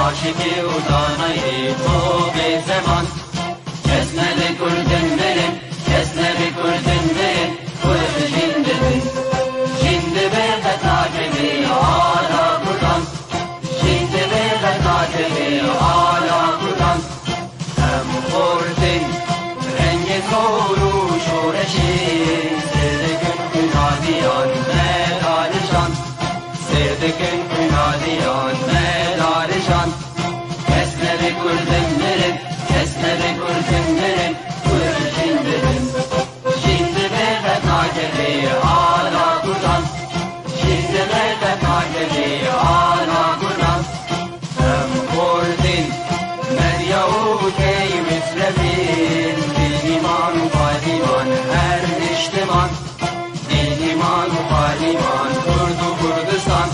عاشقی و دانای تو به زمان کس نده کردن برن کس نده کردن برن کرد جنده بن جنده به قطعه آلا کردن جنده به قطعه آلا کردن هم خوردن رنگ کورو شورشی سردکن کنادیان مدارشان سردکن کنادیان مدارشان کردن برن کس نده کردن برن کرد جنده بن جنده به قطعه آلا کردن جنده به قطعه آلا کردن هم خوردن مریا و کی مصرفین دیلیمان و قادیمان هر اجتمان دیلیمان و قادیمان کرد و کردستان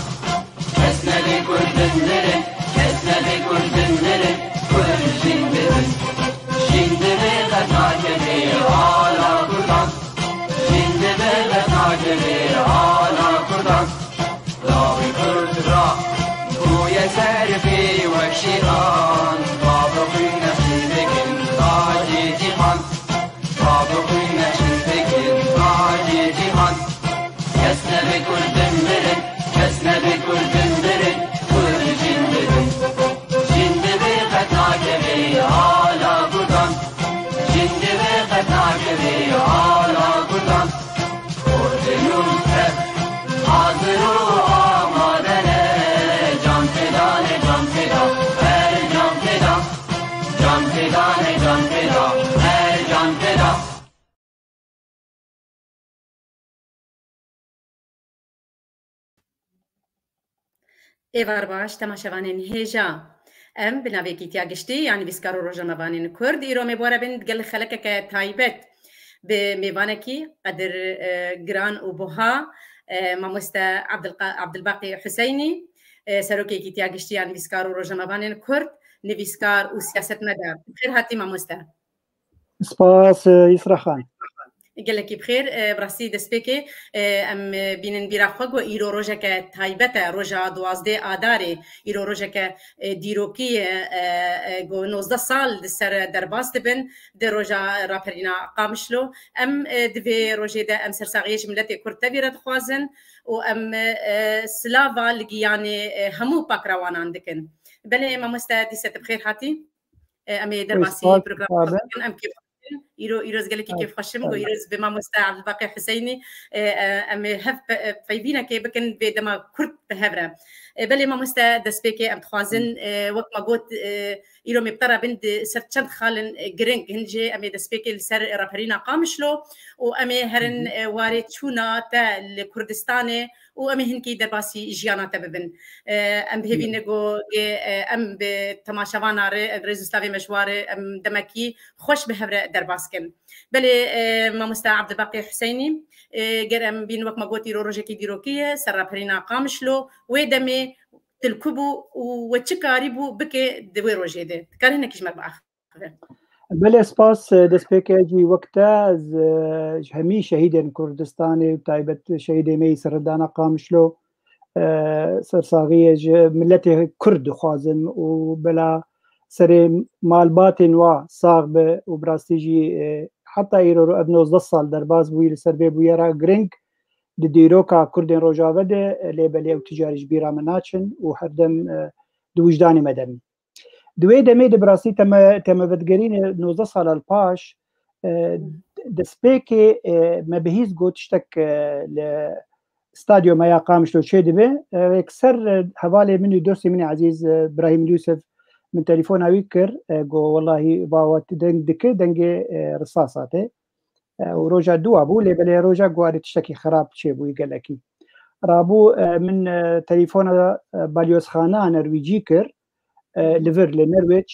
کس نده کردن برن کس نده کردن برن جنده بن جنده به قطعه آلا کردن جنده به قطعه آلا کردن لاغی کرد را گوی سرفی و شیطان بابروی نشیدگن تاج جهان بابروی نشیدگن تاج جهان کس نده کردن برن کس نده کردن برن کرد جنده بن جنده به قطعه آلا کردن جنده به قطعه آلا کردن خوردنون تر حاضر و آمادنه جان فدانه جان فدا هر جان فدا جان فدانه جان فدا هر جان فدا ایوار باش تماشاوانین هیجا ام بناوی کیا گشتی یعنی بیسکارو روزنامه‌وانین کرد ایرو میباره بند گل خلک که تایبت به میوانکی قدر گران و بوها ماموستا عبدالباقی حسینی سروکی کیا گشتی یعنی بیسکارو روزنامه‌وانین کرد نویسکار و سیاست مدار خیر هاتی ماموستا سپاس یسرا خان قال لك بخير براسي دسبيكي ام بين بيراخوغ ايرو روجك تايبتا روجا دوازدي اداري ايرو روجك ديروكي جو 19 سال دسر درباست بن دي روجا رابرينا قامشلو ام دفي روجي دا ام سرساغيش ملتي كورتبيرت خوازن و ام سلافا لقياني همو باكراوان عندكن بلي ما مستعد ست بخير هاتي امي درباسي بروجرام ام كيف إيروز قال لك كيف خشم إيروز بما مستعد الباقي حسيني أم هف فيبينا كي بكن بدما كرت بهبرة بلي ما مستعد دسبيكي أم تخازن وقت ما قلت إيرو مبترى بند سرتشند خالن جرينج هنجي أمي دسبيكي السر رابرينا قامشلو وأمي هرن وارد شونا تا الكردستاني وأمي هنكي درباسي جيانا تببن أم بهبي نجو أم بتماشاوانا ريزوسلافي مشوار أم دمكي خوش بهبرة درباسكن بلي ما مستعد عبد الباقي حسيني جرم بين وقت ما قلت إيرو روجكي ديروكية سر رابرينا قامشلو ودمي تلكبو وتشكاريبو بكي دوي روجي ده كارهنا كيش مربع بله سپاس دسپیکیجی وقتا از همی شهید کردستانی و تایبت شهید می سردانا قامشلو سرساغی ملت کرد خوازن و بلا سر مالبات و صاغ و براستیجی حتی ایرو اب 19 سال در باز بوی سر بویرا گرینگ د دیروکا کردن روجاوه ده لیبلی و تجاریش بیرا مناچن و هردم دو وجدان مدنی دوی دمی د براسی تم بدگرین 19 سال الپاش دسبيكي ما بهيز جو تشتك لاستاديو ما يقامش لو شي دبي يكسر حوالي مني دوسي مني عزيز ابراهيم يوسف من تليفون ويكر جو والله باوت دنجي رصاصاتي وروجا دوا بو لي بلي روجا قواري تشتكي خراب شي بو يقال لك رابو من تليفون باليوس خانه نرويجي كر ليفر لنرويج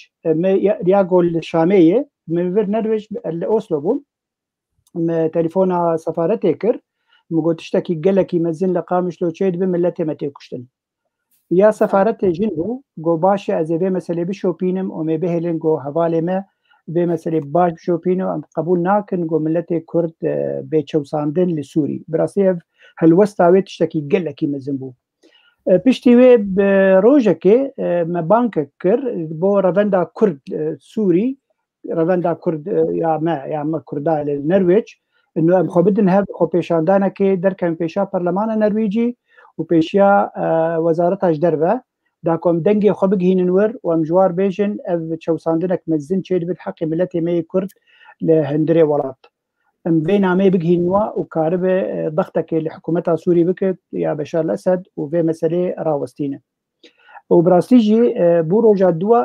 ياقول الشاميه من فير نرويج الاوسلو بو تليفون سفارتي كر مقول تشتكي قال لك يمزن لقامش لو تشيد بملتي ما تيكشتن يا سفارتي جنبو جو باشا ازي مسألة بشوبينم ومي بهلن جو حوالي ما بمسألة باش بشوبينو قبول ناكن جو ملتي كرد بيتشو ساندن لسوري براسيف هالوستاوي تشتكي قال لك يمزن بو بشتوي بروجكي ما بانك كر بو رافندا كرد سوري رافندا كرد يا ما كردا للنرويج انه خو بدن هب خو بيشاندانا كي دركن بيشا برلمان النرويجي وبيشيا وزارتها جدربه داكم دنجي خو بغين نور ومجوار بيجن اف تشوساندنك مزن تشيد بالحق ملتي مي كرد لهندري ولات ام بينا مي بغين نوا وكارب ضغطك لحكومتها سوري بك يا بشار الاسد وفي مساله راوستينا وبراستيجي بوروجا دوا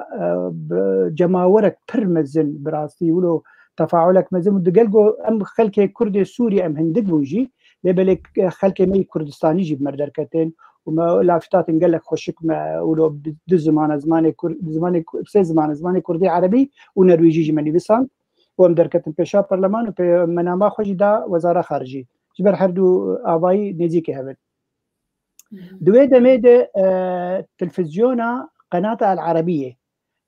جماورك برمزن براستي ولو تفاعلك مزن دقلقو ام خلكي كردي سوري ام هندق بوجي لبلك خلكي مي كردستاني جيب مردركتين وما لافتات نقول لك خوشك ما ولو زماني زماني كردي عربي ونرويجي جمالي بسان ومدركتن بيشا برلمان ومناما خوشي دا وزاره خارجي جبر حردو آباي نزيكي هبل دويدا ميدا تلفزيونا قناة العربية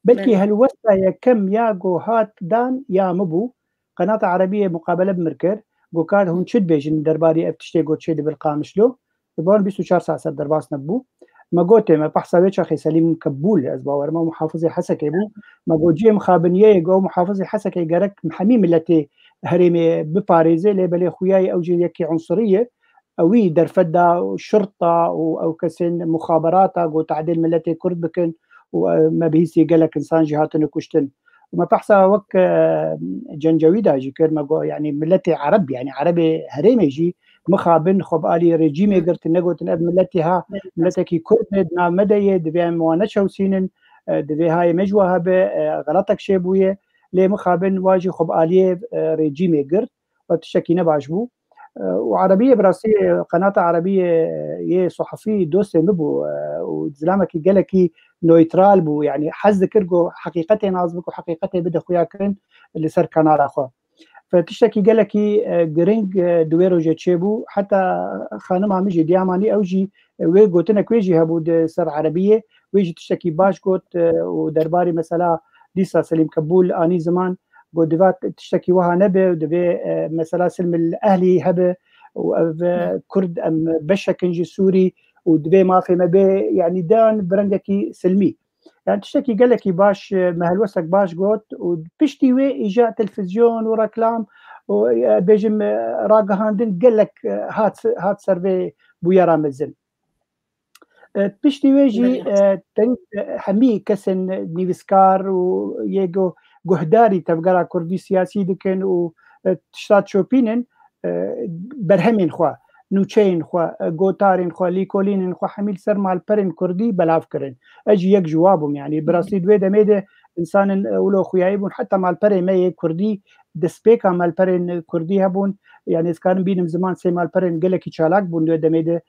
بلكي هالوسطى يا كم يا جوهات دان يا مبو قناة عربية مقابلة بمركر جو كان هون شد بيجن درباري افتشتي جو تشيد بالقامشلو بون 24 ساعة صار درباس نبو ما قلت ما بحثا ويش أخي سليم كبول أسبوع ما محافظي حسكي بو ما قلت جي مخابنية جو محافظي حسكي جرك محميم التي هرمي بباريزي لبلي خوياي أو جي يكي عنصرية أوي درفدا شرطة أو كسن مخابرات جو تعديل ملتي كرد بكن وما بيسي قالك إنسان جهاتنا كشتن وما بحثا وك جنجويدا جي كرما جو يعني ملتي عرب يعني عربي هرمي جي مخابن خب آلي رجيمي قرت نقول تنقب ملتها ملتكي كرد نا مدية دبي موانشة وسينن دبي هاي مجوها بغلطك شيبوية لي مخابن واجي خب آلي رجيمي قرت وتشكي نبعجبو وعربية براسية قناة عربية يه صحفي دوسي نبو وزلامك قالكي نويترال بو يعني حز كرجو حقيقتي نازبك وحقيقتي بده خويا كرن اللي صار كنار أخو فتشتكي قالكي جرينج دويرو جتشيبو حتى خانم عميجي دياماني أوجي ويجوتنا كويجي هبود صار عربية ويجي تشتكي باش قوت ودرباري مثلا ديسا سليم كبول آني زمان قو دفات تشتكي وها نبي ودبي مثلا سلم الأهلي هبه وكرد أم بشكنجي سوري ودبي ما في مبي يعني دان برندكي سلمي يعني تشتكي قال لك باش مهلوسك باش قوت وبشتي وي اجا تلفزيون وركلام وبيجم راقهاندن قال لك هات سيرفي بويا رامزن بشتي ويجي حمي كسن نيفسكار ويجو جهداري تبقى كردي سياسي دكن وتشتات شوبينن برهمين خوا نوچين خوا گوتارين خوا ليكولين خوا حميل سر مال برن كردي بلاف كرن اجي يك جوابهم يعني براسي دوي دميده انسان ولو خويايبون حتى مال بري مي كردي دسبيكا مال برن كردي هبون يعني كان بينم زمان سي مال برن قالك تشالاك بون دوي دميده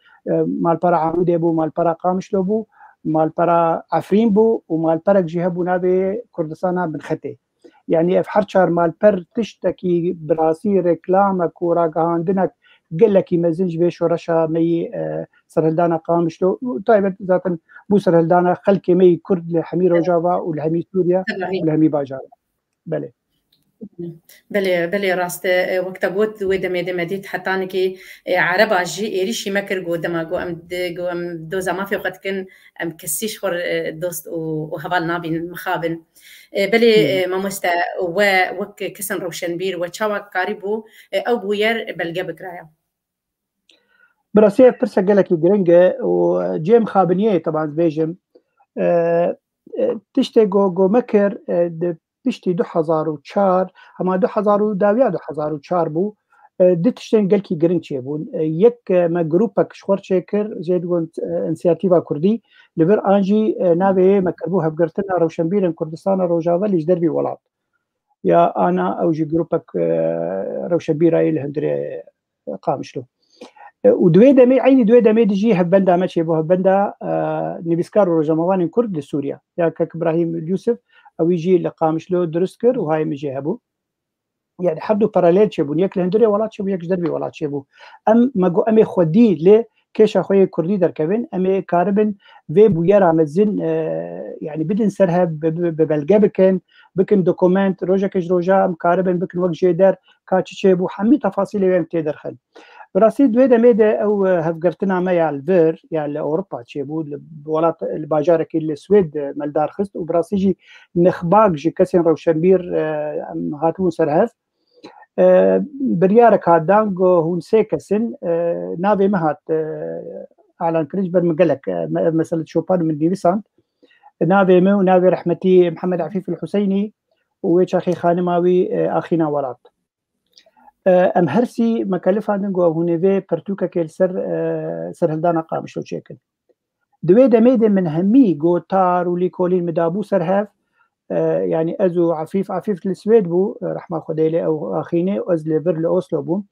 مال برا عمود بو مال برا قامشلو بو مال برا عفرين بو ومال برك جهبو نابي كردستان بنختي يعني افحرشار مال بر تشتكي براسي ريكلامك وراقهاندنك قال لك يمزنج بيش ورشا مي سرهلدانا قامشلو طيب ذاتا بو سرهلدانا خلكي مي كرد لحمي روجافا ولحمي سوريا ولحمي باجارا بله بله راست وقت قوت ويدا ميدا مديت حتى انكي عربا جي ايريشي مكر قو دما قو ام دو زما في وقت كن ام كسيش خور دوست وهبال نابين مخابن بله ما مستا وك كسن روشنبير وتشاوا قريبو او بوير بلقى بكرايا براسيه برسا قالك جرينجا وجيم خابنيه طبعا بيجم تشتي جو مكر پشتی 2004 هەما 2012 بوو دو تشتێن گەلکی گرنگ چێ بوون یەک مە گروپەک شخۆر چێ کرد ژێ ئینسیاتیڤا کوردی لەبەر ئانجی ناوێ مەکردبوو هەفگرتنە ڕەوشەنبیرن کوردستانە ڕۆژاوە لیش دەربی وڵات یا ئانا ئەوژی گروپەک ڕەوشەبیرایی لە هەندرێ قامشلو و دوێ دەمێ عینی دوێ دەمێ دژی هەبەندا مەچێ بۆ هەبەندا نویسکار و ڕۆژەمەوانی کورد لە سووریا یا کەک ئیبراهیم یوسف ئەویژی لە قامشلۆ دروست کرد و های مژێ هەبوو يعني حدو باراليل چبون يك لهندري ولا چبو يك دربي ولا چبو مگو امي خودي له كيش اخوي كردي دركبن امي كاربن في بويرا مزن يعني بدن سرها ببلغه بكن دوكومنت روجا كج روجا ام كاربن بكن وق جيدر كاتش چبو حمي تفاصيل ويم تدرخل براسي دوي دميده او هفقرتنا ما يا الفير يا اوروبا چبو ولات الباجار كي السويد مالدار خست وبراسيجي نخباق جي كسين روشنبير هاتون سرهف بريارك هادانغو هون سيكسن نافي مهات اعلان كريج برمقلك مسألة شوبان من ديفيسان نافي مو نافي رحمتي محمد عفيف الحسيني ويش اخي خانماوي اخينا ولات ام هرسي مكلف هادانغو هونيفي برتوكا كيل سر هلدانا قامشو تشيكن دوي دميدي من همي غوتار وليكولين مدابو سرهاف يعني ازو عفيف السويد بو رحمه خديلي او اخيني از ليفر لاوسلو بو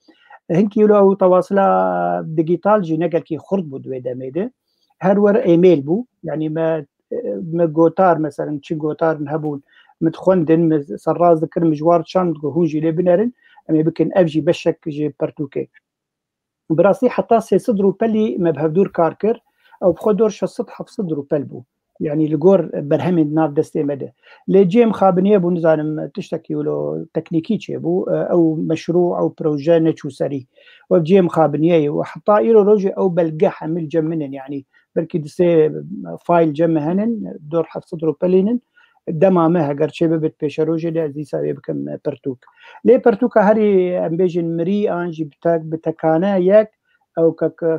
هنكي لو تواصلا ديجيتال جي نقل كي خرد بو دوي دميده هر ور ايميل بو يعني ما جوتار مثلا تشي جوتار نهبون متخندن سراز ذكر مجوار شان هون جي لي بنرن امي بكن افجي بشك جي برتوكي براسي حتى سي صدرو بلي ما بهدور كاركر او بخدور شو السطح في صدرو بلبو يعني الجور برهمي ناف دستي مدى لجيم خابنيه بو نزانم تشتكي ولو تكنيكي بو او مشروع او بروجي نتشو سري وبجيم خابنيه وحتى يرو روجي او بلقى حمل جمنن يعني بركي دسي فايل جمهنن دور حف صدرو بلينن دمامها قرشي ببت بيشروجي لازي سابي بكم برتوك لي برتوك هري امبيجن مري انجي بتكانا ياك او كك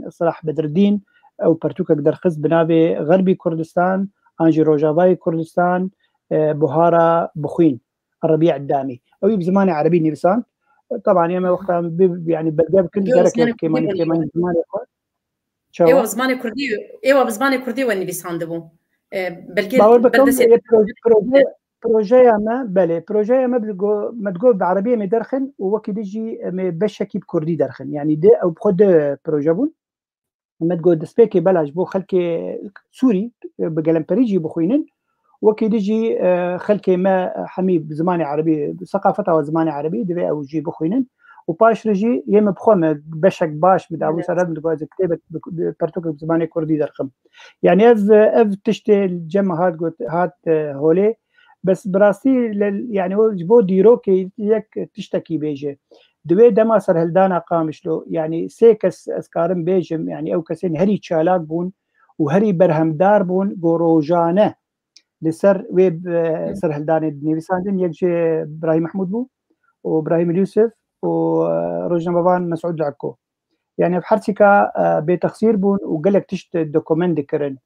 صلاح بدر الدين او برتوكك درخز بنابي غربي كردستان انجي روجافاي كردستان بهارا بخوين الربيع الدامي او بزمان عربي نيفسان طبعا ياما وقتها يعني بلقى كل درك كمان زمان ايوا بزمان كردي ايوا بزمان كردي وين نيفسان دبو بلقي بروجي ما بله بروجي ما متقول بعربيه مدرخن ووكي يجي بشكي بكردي درخن يعني ده او بخد بروجي بون ما تقول دسبيكي بلاش بو خلكي سوري بقلم بريجي بخوينن وكي ديجي خلكي ما حمي بزماني عربي ثقافتها وزماني عربي دبي او جي بخوينن وباش رجي يم بخوم بشك باش بداو سرد دغاز كتابه برتوك بزماني كردي درخم يعني اف تشتي الجمع هات هولي بس براسي يعني بو ديرو كي يك تشتكي بيجي دوي دما سر هلدانا قامشلو يعني سيكس اسكارم بيجم يعني او كسين هري تشالاك بون وهري برهمدار بون غوروجانه لسر ويب سر هلداني نيفساندن يجي ابراهيم محمود بو وابراهيم اليوسف وروجنا بابان مسعود العكو يعني بحرتك بتخسير بون وقالك تشت دوكومنت كرن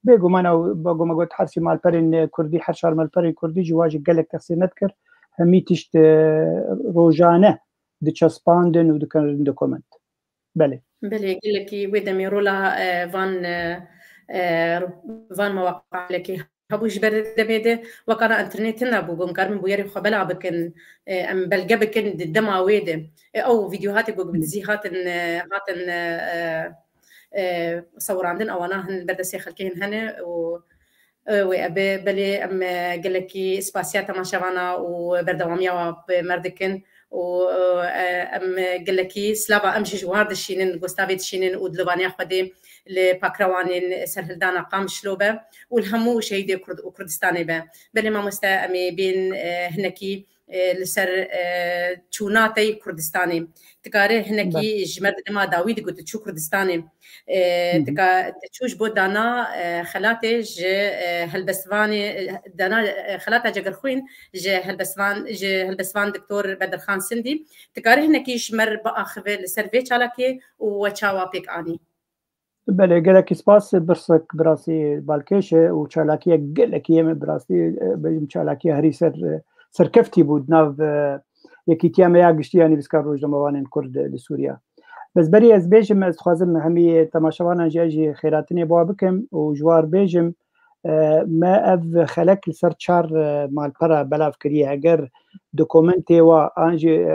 بيجو مانا بقو ما قلت حرسي مال برين كردي حرشار مال برين كردي جواجي قالك تخسير نذكر همي تشت روجانه دتشسباندن ودكان دوكومنت بله قال لك ودا ميرولا فان مواقع لك هبوش برد بيده وقرا انترنتنا بوغم كارمن بويري خبلا بكن ام بلقى بكن دما ويده او فيديوهات بوغ بدزي هاتن صور عندنا او انا بدسي خلكين هنا وابي بلي ام قال لك اسباسيات ما شافانا وبردواميا بمردكن و ام قال لك سلافا امشي جوار دشينن غوستافيت شينن ودلوانيا خدي لباكروانين سرهلدانا قام شلوبه والهمو شهيدي كرد وكردستاني به بل ما مستأمي بين هنكي لسر تشوناتي كردستاني تكاره هنكي جمرد ما داويد قلت تشو كردستاني تكا تشوش بودانا خلاتج هلبسواني دانا خلاتا جگرخوين هلبسوان دكتور بدر خان سندي تكاره هنكي جمر باخذ لسر فيتشالكي وتشاوا بيك اني بله گلکی سپاس برسک براسی بالکش و چالاکی گلکی ام براسی بیم چالاکی هری سرکفتی بود ناو یکی تیام یا گشتی یعنی بسکار روزنامه‌وانان کرد لسوریا بس بری از بیجم از خوازم همی تماشاوان جاجی خیراتنی با بکم و جوار بیجم ما اف خلق لسر چار مال پرا بلاف کریه اگر دوکومنتی و آنجی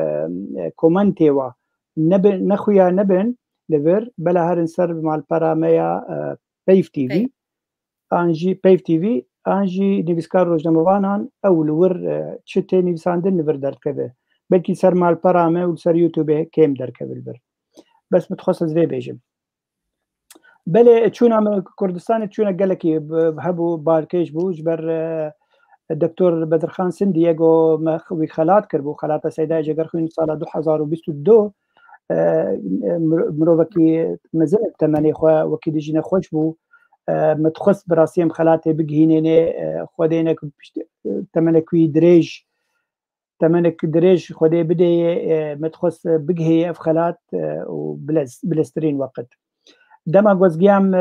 کومنتی و نخویا نبن لور بلا هرن سر مال پرا میا پیف تی وی آنجی پیف تی وی آنجی نویسکار روزنامه‌وانان اول ور چته نویساندن نور درکبه بلکی سر مال پرا ما و سر یوتیوب کم درکبه بر بس متخصص ذي بيجم بله چون کردستان چون گلکی هبو بالکش بو جبر دکتور بدرخان سندی اگو مخوی خلات کربو خلات سیده جگر خوین سال 2022 مروکی مزل تمنی خو وکی دیجین خوش بو متخص براسیم خلات بگهینه خودینه تمنکی دریج تمنك دريج خدي بدي متخص بقهي افخلات وبلسترين وقت دما جوزجيام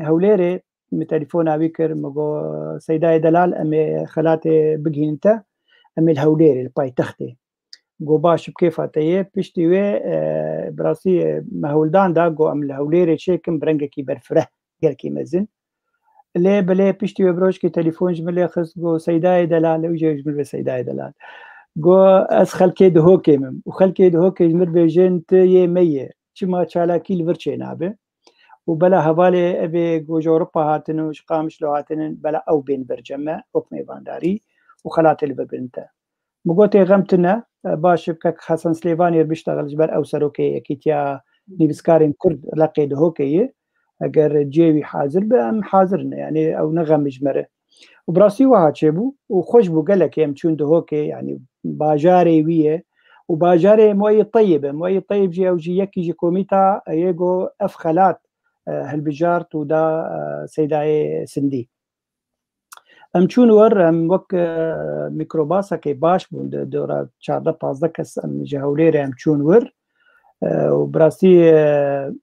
هوليري متليفون ابيكر مغو سيداي دلال امي خلاتي بقهي انت امي الهوليري الباي تختي جو باش بكيف اتيه بيشتي وي براسي مهولدان دا جو ام الهوليري شيكم برنجكي برفره قالكي مزن ليه بلي بيشتي وي بروش كي تليفون جمل خص جو سيداي دلال وجي جمل سيداي دلال گو از خلکی ده هوکیم و خلکی ده هوکی مر بیجن تی میه چما چالاکی لورچه نابه و بلا حواله ابي گو اروپا هاتن و قامش لو هاتن بلا او بين برجمه حكم بانداري وخلات اللي ببنته مقوتي غمتنا باش بكك حسن سليفاني بيشتغل جبر او سروكي كيتيا نيفسكارين كرد لقي ده هوكي اگر جيوي حاضر بام حاضرنا يعني او نغم مجمره وبراسي وها تشبو وخش بو قالك يم تشون ده هوكي يعني باجاري ويه وباجاري موي طيبه موي طيب جي او جي يكي جي كوميتا يجو افخلات هالبجارت ودا سيداي سندي ام تشون ور ام وك ميكروباسا كي باش بون دورا 14 15 كس ام جهوليري ام تشون ور وبراسي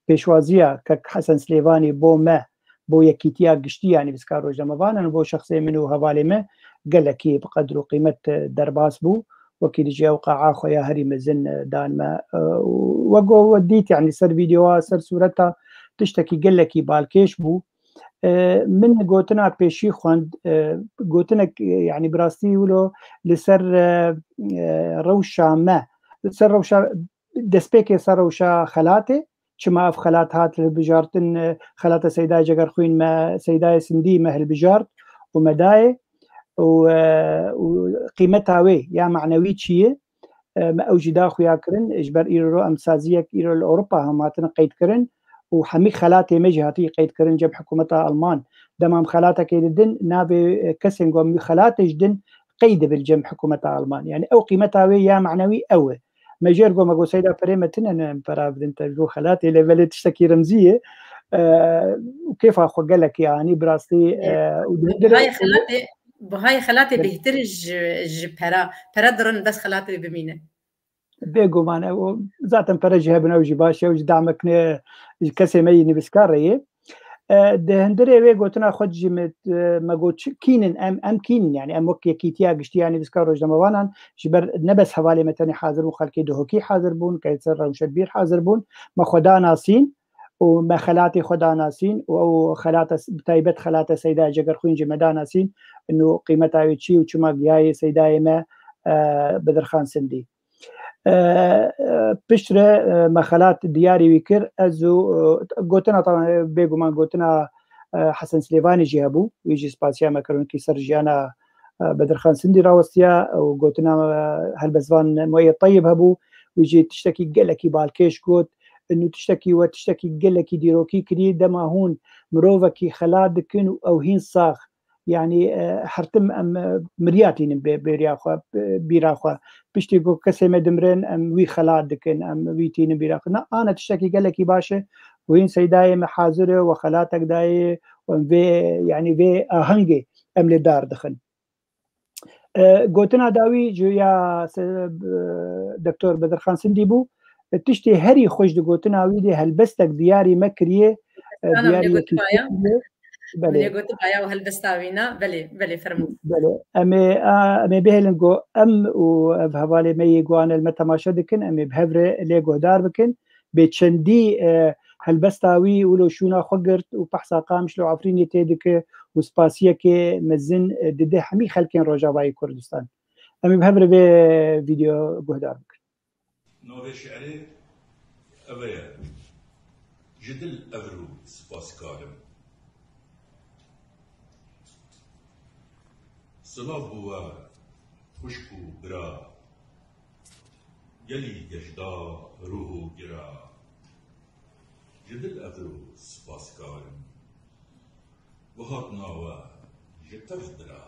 بيشوازيا كك حسن سليفاني بو ما بو يكيتيا قشتي يعني بسكار روزنامه‌وانان بو شخصي منو هوالي ما قال لك بقدر قيمه درباس بو وكي جا وقع خويا هري مزن دان ما وقو وديت يعني سر فيديوها سر صورتها تشتكي قال لك بالكيش بو من قوتنا بيشي خوند قوتنا يعني براستي ولو لسر روشا ما سر روشا دسبيكي سر روشا خلاتي چما اف خلات هات البجارتن خلات سيداي جگر خوين ما سيداي سندي مهل بجارت ومداي وقيمتها وي يا معنوي تشيه ما اوجدا خويا كرن اجبر ايرو امسازيك ايرو الاوروبا هماتن قيد كرن وحمي خلاتي مجهاتي قيد كرن جب حكومتها المان دمام خلاتك يدن نابي كسن قوم خلات جدن قيد بالجم حكومتها المان يعني او قيمتها وي يا معنوي او مجير قوم اقول سيدا بريمتنا انا برافد انت جو خلاتي اللي تشتكي رمزيه وكيف اخو قال لك يعني براستي هاي خلاتي بهاي خلاتي بيهترج برا درن بس خلاتي بمينه بيجو معنا ذاتا فرجها بنوجي باشا وج دعمك كسي ميني بسكاريه ده هندري وي قلتنا خد جمت ما قلت كينن ام كينن يعني ام وكي كيتيا قشتي يعني بسكارو جموانان جبر نبس حوالي متني حاضر وخلكي دهوكي حاضر بون كيتسر وشبير حاضر بون ما خدا ناسين وما خلاتي خدا ناسين او خلات بتايبت خلات سيدا جگر خوين جمدا ناسين انه قيمتها وشي وشما جاي سيدا ما بدرخان سندي بشرة مخالات دياري ويكر ازو قوتنا طبعا بيجو ما قوتنا حسن سليفاني جيابو ويجي سباسيا مكرون كي سرجيانا بدرخان سندي راوستيا وقوتنا هالبزوان مويه طيب هبو ويجي تشتكي قلكي بالكيش قوت انه تشتكي وتشتكي قلكي ديروكي كري دما هون مروفكي خلاد كنو او هين صاخ يعني حرتم ام مرياتين بيراخوا بيشتي جو كسي مدمرن ام وي خلاد دكن ام ويتين بيراخنا انا تشتكي قال لك باشا وين سيداي محاضره وخلاتك داي وفي يعني في اهنجي ام لدار دخل قوتنا داوي جو يا دكتور بدرخان سندي بو تشتي هري خوش دقوتنا ويدي هلبستك دياري مكريه دیاری بله گوت بایا و هلبستاوینا بله فرمو بله امی بهلنگو و حوالی می گوان المتماشا دکن امی بهفره لیگو دار بکن به چندی هلبستاوی ولو شونا خگرت و پحسا قامش لو عفرینی تیدک و سپاسیه که مزن دده همی خلکین روجاوای کردستان امی بهفره به ویدیو گهدار بکن نوع شعری اویا جدل افرو سپاسکارم صلاب بوا خشکو برا گلی گشدا روحو گرا جدل افرو سپاسکارم وهات ناوا جتف درا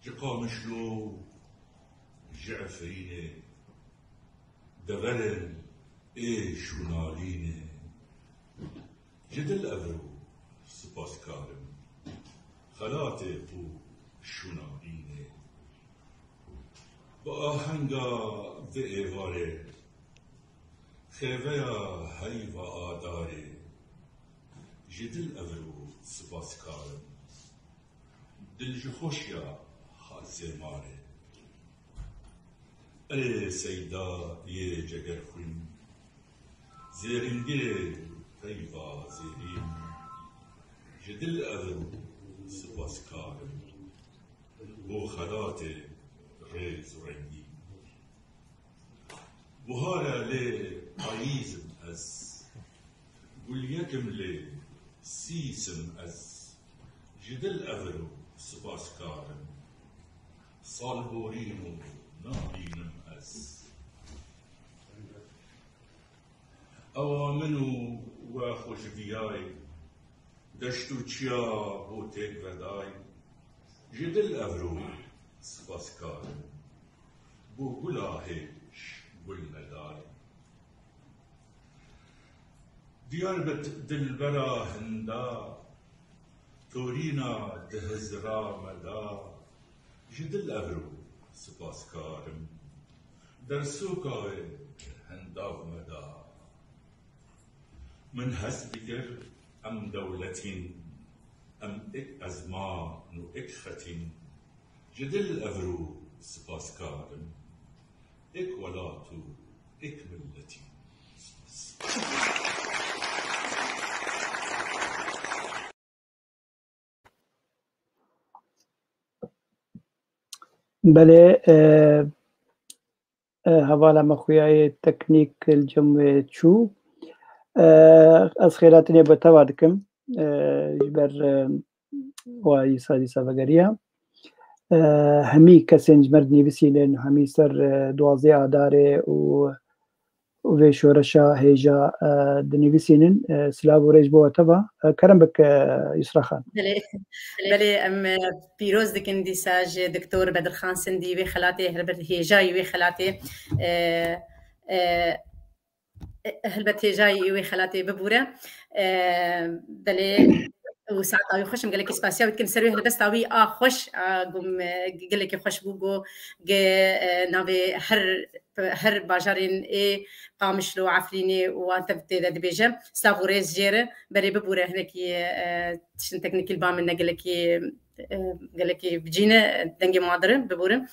جقامشلو جعفرينه دغرن شونالينه جدل افرو سپاسکارم خلاته بو شونالينه با آهنگا و ایواره خیویا هی و آداره جدل افرو سپاسکارم دلج خوشیا حاضر ماره اره سیدا یه جگر خوین زیرنگه پیوا زیرین جدل افرو سپاسکارم بو خلات ریز و رنگی بوهارا لی پاییزم از گلیکم لی سیسم از جدل افرو سپاسکارم سالبورین و نابینم از اوامن و خوشبیای دشت و چیا بو تیک ودای جدل افرو سپاسکارم بو گلاهش گل ندای دیاربت دلبرا هندا تورینا دهزرا مدا جدل افرو سپاسکارم در سوکای هنداو مدا من هست بکر ام دولتین ام اک ازمان و اک ختین جدل افرو سپاسکارم اک ولاتو اک ملتین بله حوالا مخویای تکنیک الجمع چو از خیراتنی با توادکم بر وای سادی سوگریا همی کسینج مردنی بسیلن همی سر دوازه آداره و شورشا هیجا دنیویسینن سلاو و ریج بوا تبا کرم بک یسرا خان بله ام پیروز دکن دیساج دکتور بدرخان سندی وی خلاتی هلبت هیجای وی خلاتی هلبت هیجای وی خلاتی ببوره بله وساعات أوي خوش مقال لك سباسيا وتكن سروي هل بس تاوي خوش قوم قال لك خوش بوجو نافي هر باجارين قامشلو عفريني وانت بتدا دبيجه سافوريز جيره بري ببوره هناك تشن تكنيك البام قال لك بجينا دنجي معذره ببوره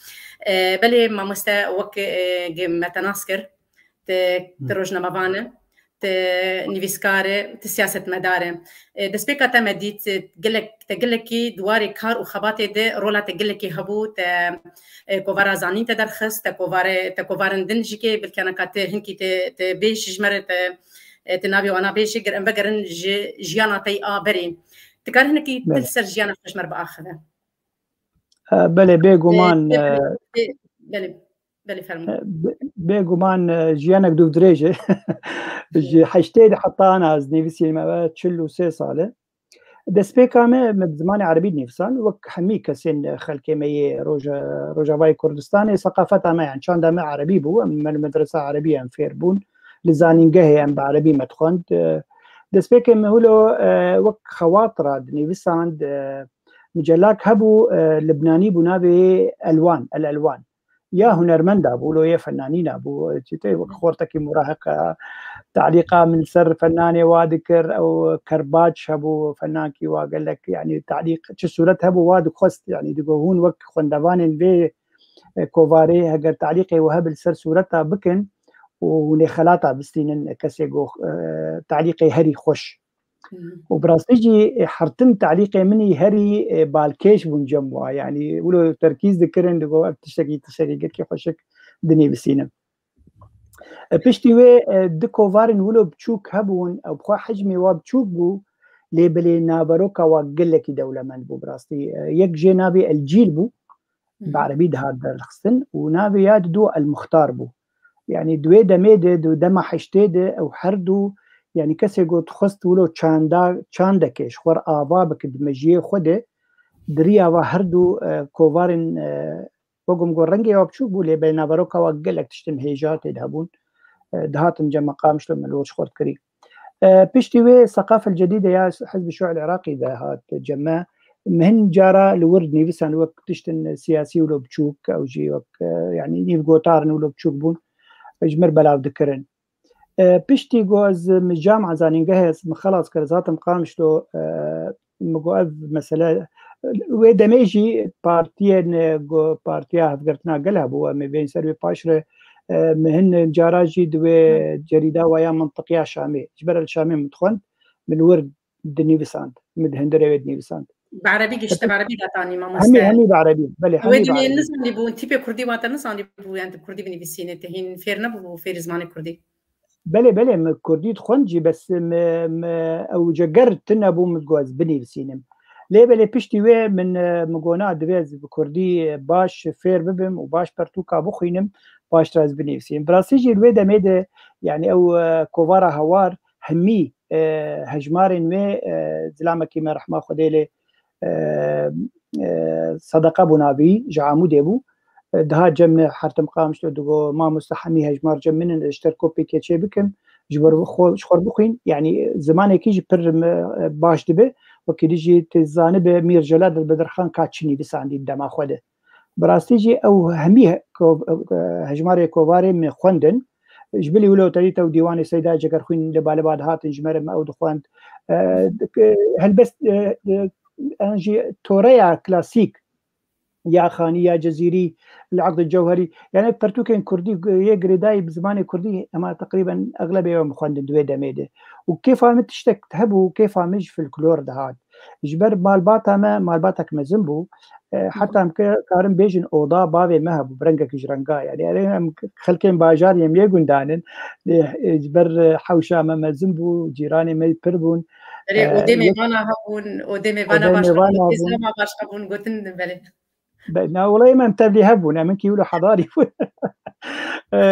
بلي ما مستا وك متناسكر تروجنا مبانه نویسکاره سیاست مداره دست پیکات مدید تقلکی دواری کار و خباته ده رولا تقلکی هبو کووارا زانین تدرخص تکووارندن جیکه بالکنکات هنکی بیش جمره تنابی وانا بیش گر بگرن جیانا تی آبری تکار هنکی تلسر جیانا خشمر بآخره بله بگمان بله فرمو بگمان جیانک دو درجه حشتي حطانا از نيفسي ما تشلو 3 ساله دست بيكامه من زمان عربي نيفسان وك حمي كسين خلكي مي روجاواي كردستاني ثقافتها ما يعني كان دام عربي بو من المدرسه عربيه ام فيربون لزانينجه ام بعربي مدخند دست بيكامه هو وك خواطر نيفسان مجلاك هبو لبناني بنابي الالوان يا هنرمند ابو لو يا فنانين ابو تي خورتك مراهقه تعليقه من سر فنانه وادكر او كرباتش هبو فنان كي وقال لك يعني تعليق صورتها هبو واد خست يعني دقون وك خندوان في كوفاري هجر تعليقي وهب سر صورتها بكن ونخلاطها بستين كسيجو تعليقي هري خوش وبراستيجي حرتم تعليقي مني هري بالكيش بنجموا يعني ولو تركيز ذكرن دقو تشتكي كي خوشك دني بسينه بشتي وي دكوفارن ولو بتشوك هبون او بخوا حجمي وابتشوك بو ليبلي نابروكا وقلكي دولة من بو براستي يك جي نابي الجيل بو بعربي ده هذا الخصن ونابي ياد دو المختار بو يعني دوي دميده دو دما حشتيده او حردو يعني كسي قلت خست ولو چاندكش خور آبا بكد مجيه خوده دريا وهردو كوفارن بقوم قول رنجي وابتشوك بو ليبلي نابروكا وقلك تشتم هيجات يدهبون دهاتن جمع قامش لما الوش خورد كري بيشتي وي الثقافة الجديدة يا حزب الشيوعي العراقي ذا جمع مهن جارة لورد نيفسان وقت تشتن سياسي ولو بتشوك أو جي وقت يعني نيف قوتارن ولو بتشوك بون اجمر بلاو ذكرن بيشتي قوز مجامعة زانين جهز مخلص كرزاتم قامش لو مقوز مثلا ودميجي بارتيا هفقرتنا قلها بو مبين سربي باشرة مهن جاراجي دوي جريدة ويا منطقية شامي جبر الشامي مدخن من ورد دنيفسان مدهندري ود نيفسان بعربي قشت بعربي داتاني ما همي بعربي بلي همي ودي بعربي الناس اللي بو تيبي كردي ما تنص اللي بو يعني كردي بني بسينه تهين فيرنا بو فير زمان كردي بلي كردي تخنجي بس او جقرت تنبو متجوز بني بسينم ليه بلي بيشتي وي من مقونا دويز بكردي باش فير ببم وباش برتوكا بخينم باش تراز بنيفسين براسيجي الويدا ميدا يعني او كوفارا هوار همي هجمارين وي زلامة كيما رحمة خديلي صدقة بنابي جعامو ديبو دها جمع حرتم قامش دقو ما مستحمي هجمار جمعن اشتركو بيكيتشي بكم جبر شخور بخين يعني زماني كيجي بر باش دبي وكيجي تزانب مير جلاد البدرخان كاتشني بس عندي دما خوده براستيجي او همي هجماري كوفاري من خوندن جبلي ولو تريتا وديواني سيدا جكر خوين لبالباد هاتن جمر ما او دخوند هل بس انجي توريا كلاسيك يا خاني يا جزيري العقد الجوهري يعني برتوكين كردي يقري بزمان كردي اما تقريبا اغلبيه يوم خوند دويدا ميده وكيف عم تشتك تهبو وكيف عم يجي في الكلور ده هاد جبر مالباتك مزنبو حتى ام كارم بيجن اوضا بابي مهب برنجك جرنقا يعني خلكين باجار يم يغندانن جبر حوشا ما زنبو جيراني ما يبربون ودمي وانا هبون ودمي وانا باش ما باش هبون قلتن بلي بنا والله ما متبلي هبون من كيقولوا حضاري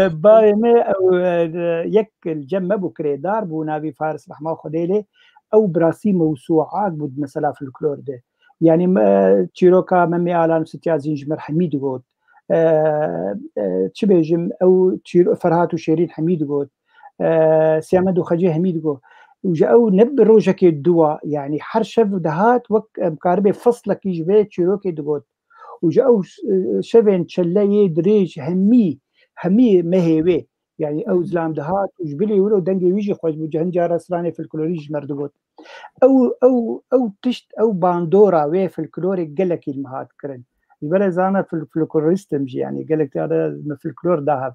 باي ما او يك الجمه بكري دار بو نبي فارس رحمه خديله او براسي موسوعات بود مثلا في الكلور ده يعني تشيروكا ممي آلان ستيازين جمر حميد قود تشبيجم او فرهات وشيرين حميد قود سيامد وخجي حميد قود وجاو نب روجك الدواء يعني حرشف دهات وك مقاربه فصلك يجبي تشيروكي دقود وجاو شفن تشلي دريج همي مهيوي يعني او زلام دهات وجبلي ولو دنجي ويجي خوش بجهن جار اسراني في الكلوريج مردقوت او تشت او باندورا وي في الكلوري قالك المهات كرن جبل زانا في الفلكلوريستم يعني قالك هذا في الكلور ذهب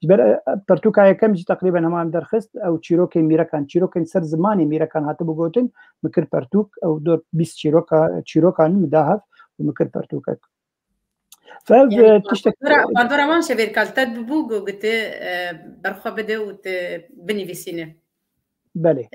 جبل برتوكا كم جي تقريبا هم درخست او تشيروكي ميراكان تشيروكي سر زماني ميراكان هاتبو قوتن مكر برتوك او دور بيس تشيروكا ذهب ومكر برتوكا يعني باندورا ما شبير كالتاد ببوغو قلت برخوا بده وبني فيسينه بله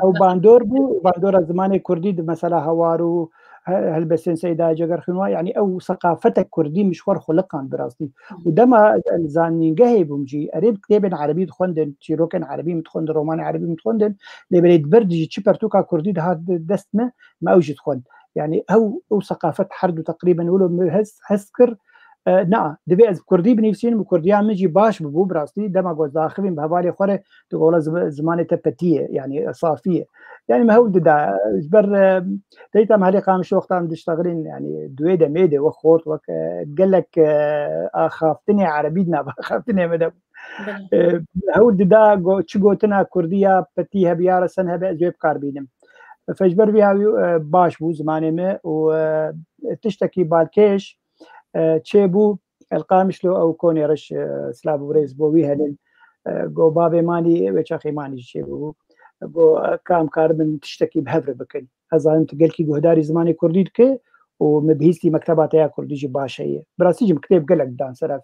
او باندورا زماني كردي مثلا هوارو هلبسين سيدا جگر خنوا يعني او ثقافتك كردي مشوار خلقان براستي ودما زانين جهي بمجي اريد كتابن عربي تخوندن تشيروكن عربي متخوندن روماني عربي متخوندن لبريد بردجي تشبرتوكا كردي ده دستنا ما اوجد خوند يعني او ثقافه حرد تقريبا ولو هسكر نعم دبي از كردي بنفسين وكرديان مجي باش ببو براستي دما قوز داخلين بهوالي خوره تقول زمان تبتيه يعني صافيه يعني ما هو دا جبر ديتا مالي قامش وقتها مشتغلين يعني دويدا ميدا وخوت قال لك اخافتني عربيدنا اخافتني مدى هول دا چی گوتنا کوردیا پتی هبیار سن هب ازوب کار بینم فجبر بیا باش بو زمانه ما و تشتكي بالكيش تشيبو القامشلو او كوني رش سلاب وريز بو هلن جو بابي ماني وشاخي ماني تشيبو بو كام كاربن تشتكي بهفر بكن هذا انت قال كي جهداري زماني كرديد كي ومبهيستي مكتبات يا كرديجي باشيه براسيجي مكتب قلق دان سرف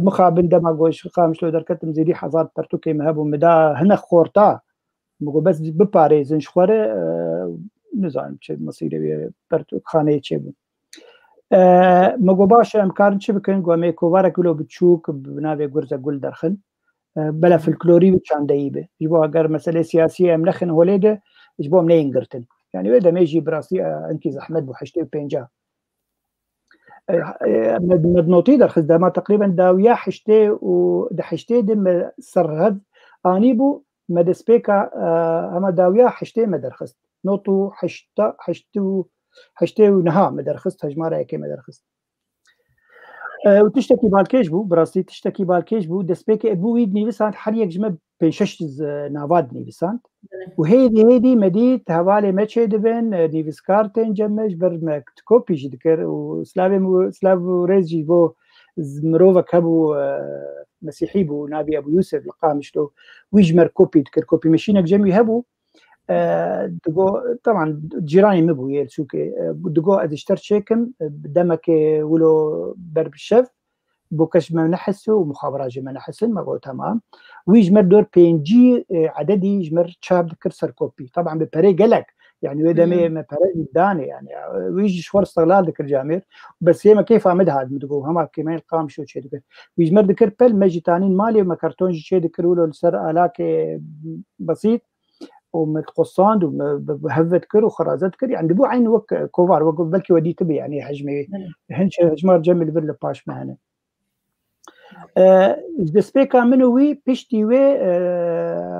مخابن دما قوش قامشلو دركتم زيدي حظات برتوكي مهبو مدا هنا خورتا مگو بس بپارێزن خوارە نزانم چه مەسیرەوێ خانەیە چێ بوو مگو باشە ئەمکارن چی بکەن گوێمێ کۆڤارێک لۆ بچووک بناوێ گورزە گول دەرخن بەلە فلکلۆری و چاندەیی بێ ji بۆ ئەگەر مەسەلەی سیاسی ئەم نەخن هۆلێدە ji بۆم نەینگرتن یعنی وێ دەمێژی براسی ئەنکی زەحمەت بوو 85 مدنۆتی دەرخست دەما تقریبا داویا حشتێ دم سەرهەد ئانی بوو مدسبيكا اما داويا حشتي مدرخست نوتو حشتي ونها مدرخست هجمارة يكي مدرخست وتشتكي بالكيش بو براسي تشتكي بالكيش بو دسبيكا ابو ويد نيفسانت حريق جمع بيشش نافاد نيفسانت وهيدي مديت هوالي ماتشي دبن نيفسكارتين جمج برمك كوبي جي دكر وسلافو ريزي بو مروفا كابو مسيحي بو نابي ابو يوسف لقامشلو ويجمر كوبي دكر كوبي ماشينك جمي هبو دقو طبعا جيراني مبو يلسوكي دقو ادشتر شيكم دمك ولو برب الشف بوكش ما نحسه ومخابرات جما نحسن ما قلت تمام ويجمر دور بين جي عددي يجمر شاب دكر سر كوبي طبعا ببري قلق يعني ودا ما بري داني يعني ويجي شوار استغلال دكر جامير بس هي ما كيف عمد هاد مدقو هما كمان القام شو شي دكر ويجمر دكر بل مجتانين مالي وما كرتون شي دكر ولو سر الاك بسيط ومتقصاند وبهفت كر وخرازات كر يعني بو عين وك كوفار وقف بلكي ودي تبي يعني حجمي هنش هجمار جمل بل باش معنا دسبيكا منوي بيشتي وي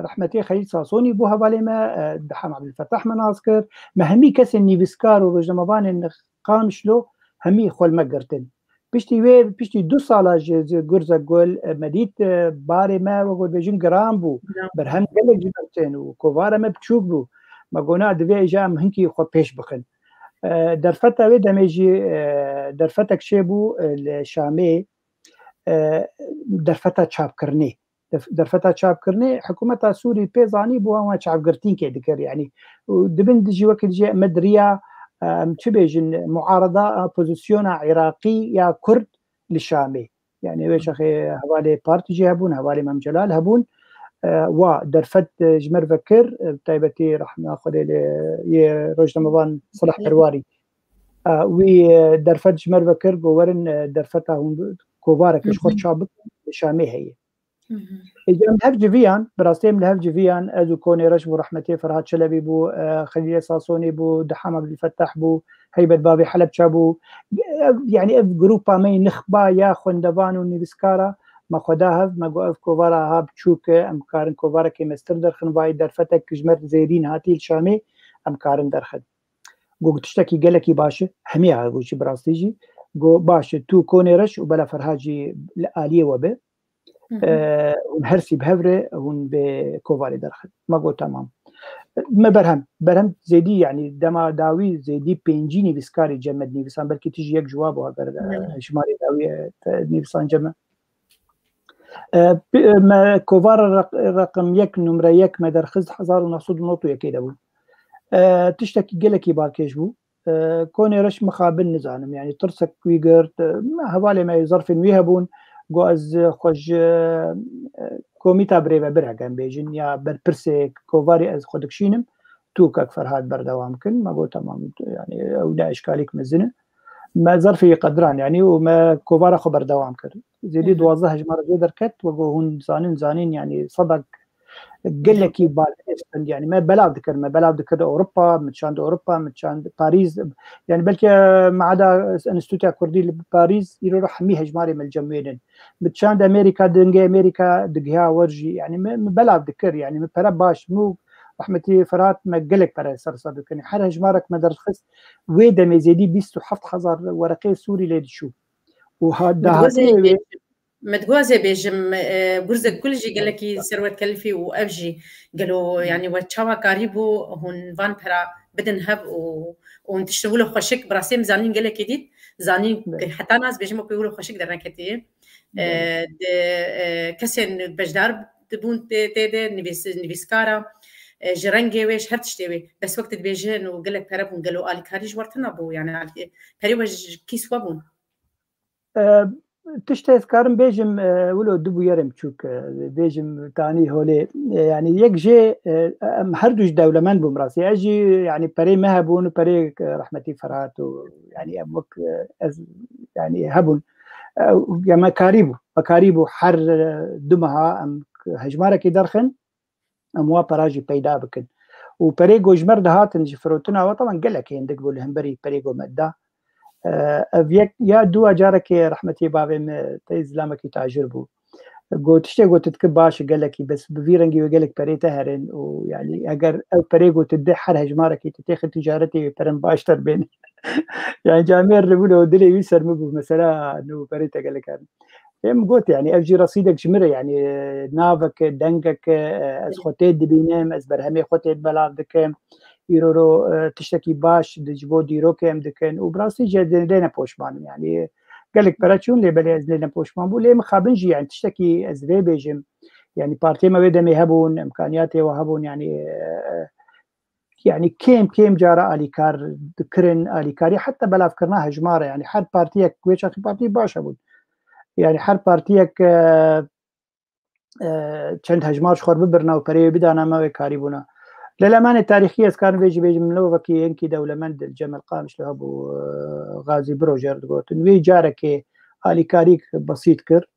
رحمتي خليل صاصوني بو هوالي ما دحام عبد الفتاح مناصكر ما همي كسن نيفسكار ورجمبان قامشلو همي خول مقرتن بيشتي 2 سالا جرزا قول مديت باري ما وقول بيجين جرام بو برهم قلق جبرتين وكوفارا ما بتشوك بو ما قونا دبي جام هنكي خو بيش بخن درفتا وي دميجي درفتك شيبو الشامي درفتا چاپ کرني درفتا چاپ کرني حكومه سوري بيزاني بو ما چاپ گرتين كي دكر يعني دبن دجي وقت جي مدريا تبيجن معارضه بوزيسيون عراقي يا كرد للشامي يعني ويش اخي هوالي بارتي جابون هوالي مام جلال هبون ودرفت جمر فكر تايبتي راح ناخذ روج رمضان صلاح برواري ودرفت جمر فكر جورن درفتها هون كوبارك شخور شابك شامي هي إذا هفج فيان براستيم الهفج فيان أزو كوني رشب ورحمتي فرهاد شلبي بو خليل صاصوني بو دحام عبد الفتاح بو هيبة بابي حلب شابو يعني اف جروبا مي نخبا يا خندبان ونيفسكارا ما خداها ما جو اف كوفارا هاب تشوك امكارن كوفارا كي مستر درخن باي درفتك جمر زيدين هاتي الشامي امكارن درخن جو تشتكي قالكي باشا هميها جو شي براستيجي جو باشا تو كوني رش وبلا فرهاجي الآلية وبه ونهرسي بهفره ون بكوفاري درخل ما قلت تمام ما برهم زيدي يعني دما داوي زيدي بينجيني بسكاري جمدني بس بلكي تيجي يك جواب وهذا شماري داوي نيفسان جمع ما كوفار رقم 1 نمره 1 ما درخز 1900 نوتو يكي دابو تشتكي قلكي باكيش بو كوني رش مخابن نزانم يعني ترسك ويقرت هوالي ما يظرفن ويهبون گو از خوش کومیتا بریو برهگم بیجن یا برپرسك كوفاري از خودکشینم تو که فرهاد بردوام کن ما گو تمام يعني او لا اشكاليك مزنه ما ظرفي قدران يعني وما كوفارا خبر دوام كر زيدي 12 هجمار جدر كت وگو هون زانين يعني صدق قال لك يعني ما بلا ذكر اوروبا متشان اوروبا متشان باريس يعني بلكي ما عدا انستيتوت كردي بباريس يروح مي هجماري من الجميلين متشان امريكا دنجي امريكا دغها ورجي يعني ما بلا ذكر يعني ما برا باش مو رحمتي فرات ما قالك برا صار كان حر هجمارك ما درخص ويدا مزيدي 27 ورقه سوري ليد شو وهذا متجوزة بيجم برزة كل جي قال لك سروت كلفي وأبجي قالوا يعني وتشاوا قريبو هون فان برا بدن هب ونتشتغلوا خوشك براسيم زانين قال لك جديد زانين حتى ناس بيجموا بيقولوا خوشك درنا كتير كسن بجدار تبون تيدا نفيسكارا جرنجي ويش هرتشتوي بس وقت بيجن وقال لك برابون قالوا آلي كاريج ورتنا بو يعني بريوج كيس وابون تشتهي كارم بيجم ولو دبو يرم تشوك بيجم تاني هولي يعني يكجي هردوش دولة من بمراسي أجي يعني بري مهبون بري رحمتي فرات يعني أبوك يعني هبون يعني مكاريبو حر دمها أم هجمارة كي درخن أموا براجي بيدا بكن وبريغو جمر دهاتن جفروتنا وطبعا قلك عندك بقول همبري بريغو مدا يا دو أجارك رحمتي بابي تيزلامك تاجربو قلت تشتي قلت تكباش قال لك بس بفيرنجي وقال لك بريتا هرن ويعني اگر او بريغو تدحر هجمارك تتاخذ تجارتي برن باشتر بين يعني جامير ربولو دلي يسر مبو مثلا انه بريتا قال لك هم قلت يعني افجي رصيدك جمره يعني نافك دنقك از خوتيد دبينم از برهمي خوتيد بلادك يرورو تشتكي باش دجبو ديرو كم دكن وبراسي جدنا بوشمان يعني قال لك براتشون لي بلي از لنا بوشمان بو لي مخابنجي يعني تشتكي از في بيجم يعني بارتي ما بدهم يهبون امكانياتي وهبون يعني كيم جارة اليكار ذكرن اليكاري حتى بلا فكرناها جماره يعني حد بارتيك كويش اخي بارتي باش ابون يعني حد بارتيك چند هجمار خور ببرنا وبري بدانا ما كاري بونا للأمانة التاريخية كان بيجي من لوفكي إنكي دولة مند الجمل قامش له أبو غازي بروجر قلت وي جارك آلي كاريك بسيط كر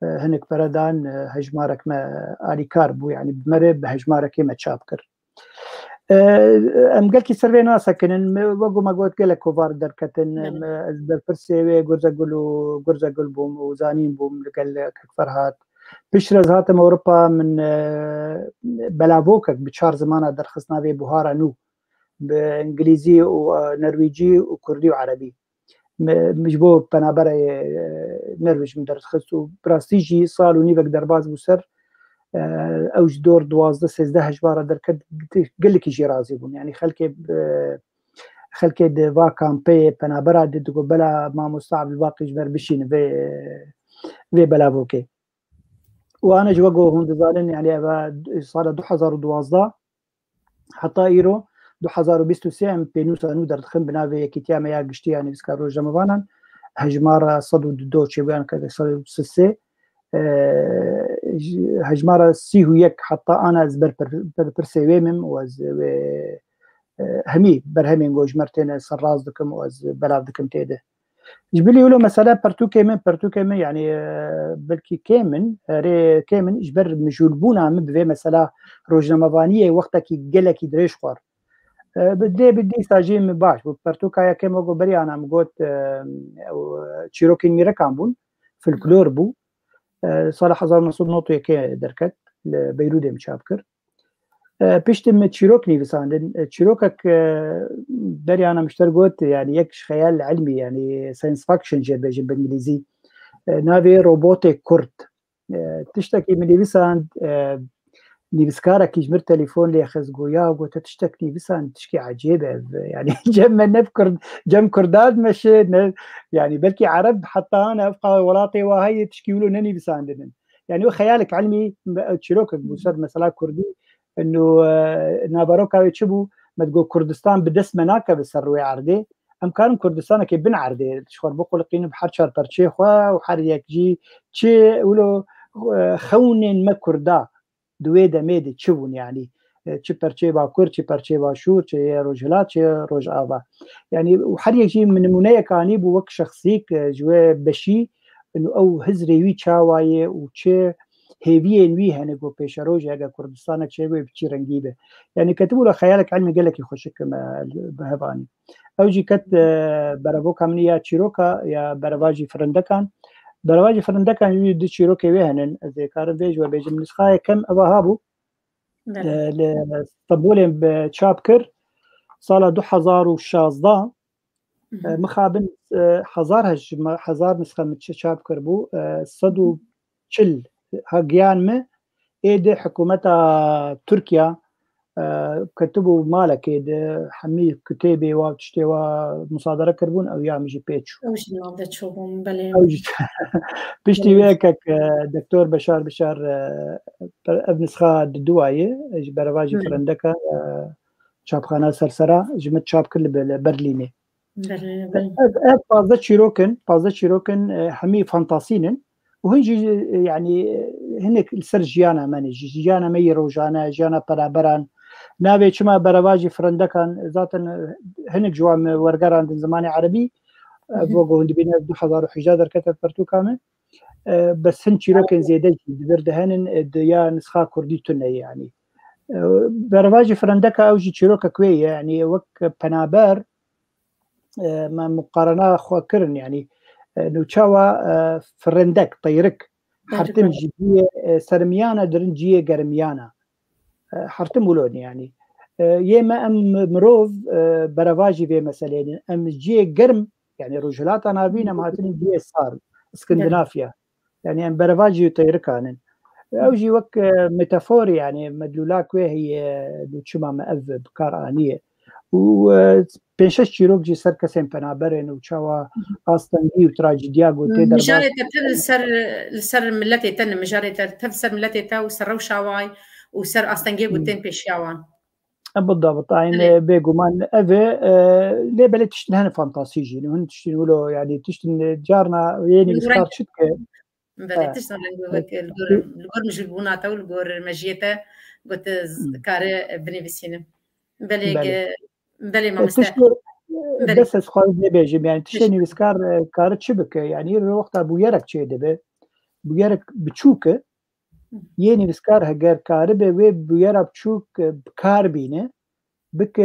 هنك بردان هجمارك ما آلي كاربو يعني بمرب هجمارك ما تشابكر أم قالك سربي ناسا كنن وقو ما قلت لك كوفار دركتن بالفرسي قرزة قلبهم وزانين بوم لقال فرهات بشرز هاتم أوروبا من بلافوكك بشار زمانة درخصنا في بوهارا نو بإنجليزي ونرويجي وكردي وعربي مجبو بنابرة نرويج مدرخص وبراستيجي صالو نيفك درباز بوسر أوج دور 12 هجبارة دركت قل لك يجي رازي بون يعني خلكي دفا كامبي بنابرة دقو بلا ما مستعب الباقي جبر بشين في بلافوكي وانا جوجو هون دزالن يعني صار 2012 حتى ايرو 2023 بينوسا نو درتخن بناوي كيتيا ما ياغشتي يعني بسكارو جمبانان هجمارة صدو دوتشي بيان كذا صدو سسي هجمارة سيهو يك حتى انا زبر برسيويمم واز همي برهمين جوج مرتين سراز دكم واز بلاف دكم تيده جبلي ولو مثلا برتو كيمن يعني بلكي كيمن اجبر مجولبونا مبفي مثلا روجنامافانيه وقتك قلك دريش خور بدي ساجيم باش برتو كايا كيمو بري انا مقوت تشيروكين ميركان بون في الكلور بو صالح هزار نصود نوتو يكي دركت بيرودي مشابكر بيشتم تشيروكني بساندن تشيروكك بري انا مشتر قلت يعني يكش خيال علمي يعني ساينس فاكشن جير بيجي بالانجليزي نافي روبوتيك كورت تشتكي من بساند نيفسكارا كي جمر تليفون لي اخذ قويا وقلت تشتكي بساند تشكي عجيبه يعني جم نفكر جم كرداد مشي يعني بلكي عرب حتى انا ابقى ولاتي وهي تشكي له نني بساندن يعني خيالك علمي تشيروكك بوسر مثلا كردي انه ناباروكا يتشبو ما تقول كردستان بدس مناكا بسروي عردي ام كان كردستان كي بن عردي شخور بقول قين بحر شار برشيخوا وحر يكجي تشي ولو خونن ما كردا دويدا ميد تشبون يعني تشي برشي با كور تشي برشي با شور تشي روجلات تشي روج ابا يعني وحر يجي من منايا كاني بوك شخصيك جوا بشي انه او هزري وي تشاواي وتشي هيفي وي هنقو بيشروج اگه كردستان چه بچی رنگیبه يعني كتبوا له خيالك علمي قال لك يخشك بهباني اوجي كت برابو كامنيا تشيروكا يا برواجي فرندكان برواجي فرندكان يدي تشيروكا وهنن زي كار بيج وبيج من نسخه كم ابهابو لطبولين بتشابكر صار 2016 مخابن هزار نسخه متشاب كربو صدو چل هاجيان ما ايد حكومة تركيا كتبوا مالك ايد حمي كتابي وتشتي ومصادرة كربون او يا مجي بيتشو اوجي نوضة تشوفهم بلي اوجي بيشتي وياك دكتور بشار ابن سخا دوايه برواجي فرندكا شابخانه سرسرا جمت شاب كل برليني فازا شيروكن حمي فانتاسينن وهنجي يعني هنك السر جيانا ماني جيانا مي روجانا جيانا برابران نابي شما برواجي فرندكان ذاتن هنك جوام ورقران دن زماني عربي فوقو هندي بين 2000 حجادر كتب برتو كامل بس هن شيروكن زيادة بردهن ديا نسخة كردي تنى يعني برواجي فرندكا اوجي شيروكا كوي يعني وك بنابر ما مقارنة خواكرن يعني نوچاوا فرندك طيرك حرتم جدية سرميانا درنجية قرميانا حرتم ولون يعني يما ام مروف برواجي في مثلا ام جيه قرم يعني رجلات انا بينا مهاتن جيه صار اسكندنافيا يعني ام برواجي طيركانن اوجي وك ميتافوري يعني مدلولاك هي دوتشما مأذ بكار آنية وبينشش شيروك جي سر كسين بنابرن وشاوا أستنجي وتراجيديا قلت مجاري تبتل السر ملتي تن مجاري تبتل سر ملتي تا وسر وشاواي وسر أستنجي قلتين بيشياوان بالضبط يعني بيقومان أذى ليه بلي تشتن هنا فانتاسيجي هن تشتن ولو يعني تشتن جارنا يعني بسكار شتك بلي تشتن الجور مش البوناتا والجور مجيتا قلت كاري بني بسينة بلي ما مستحيل بس اسخال بيجي يعني تشتني بسكار كارت شبك يعني الوقت ابو يرك شي دبه بيرك بتشوكه يعني بسكار هجر كاربه و بيرك بتشوك بكار بينه بك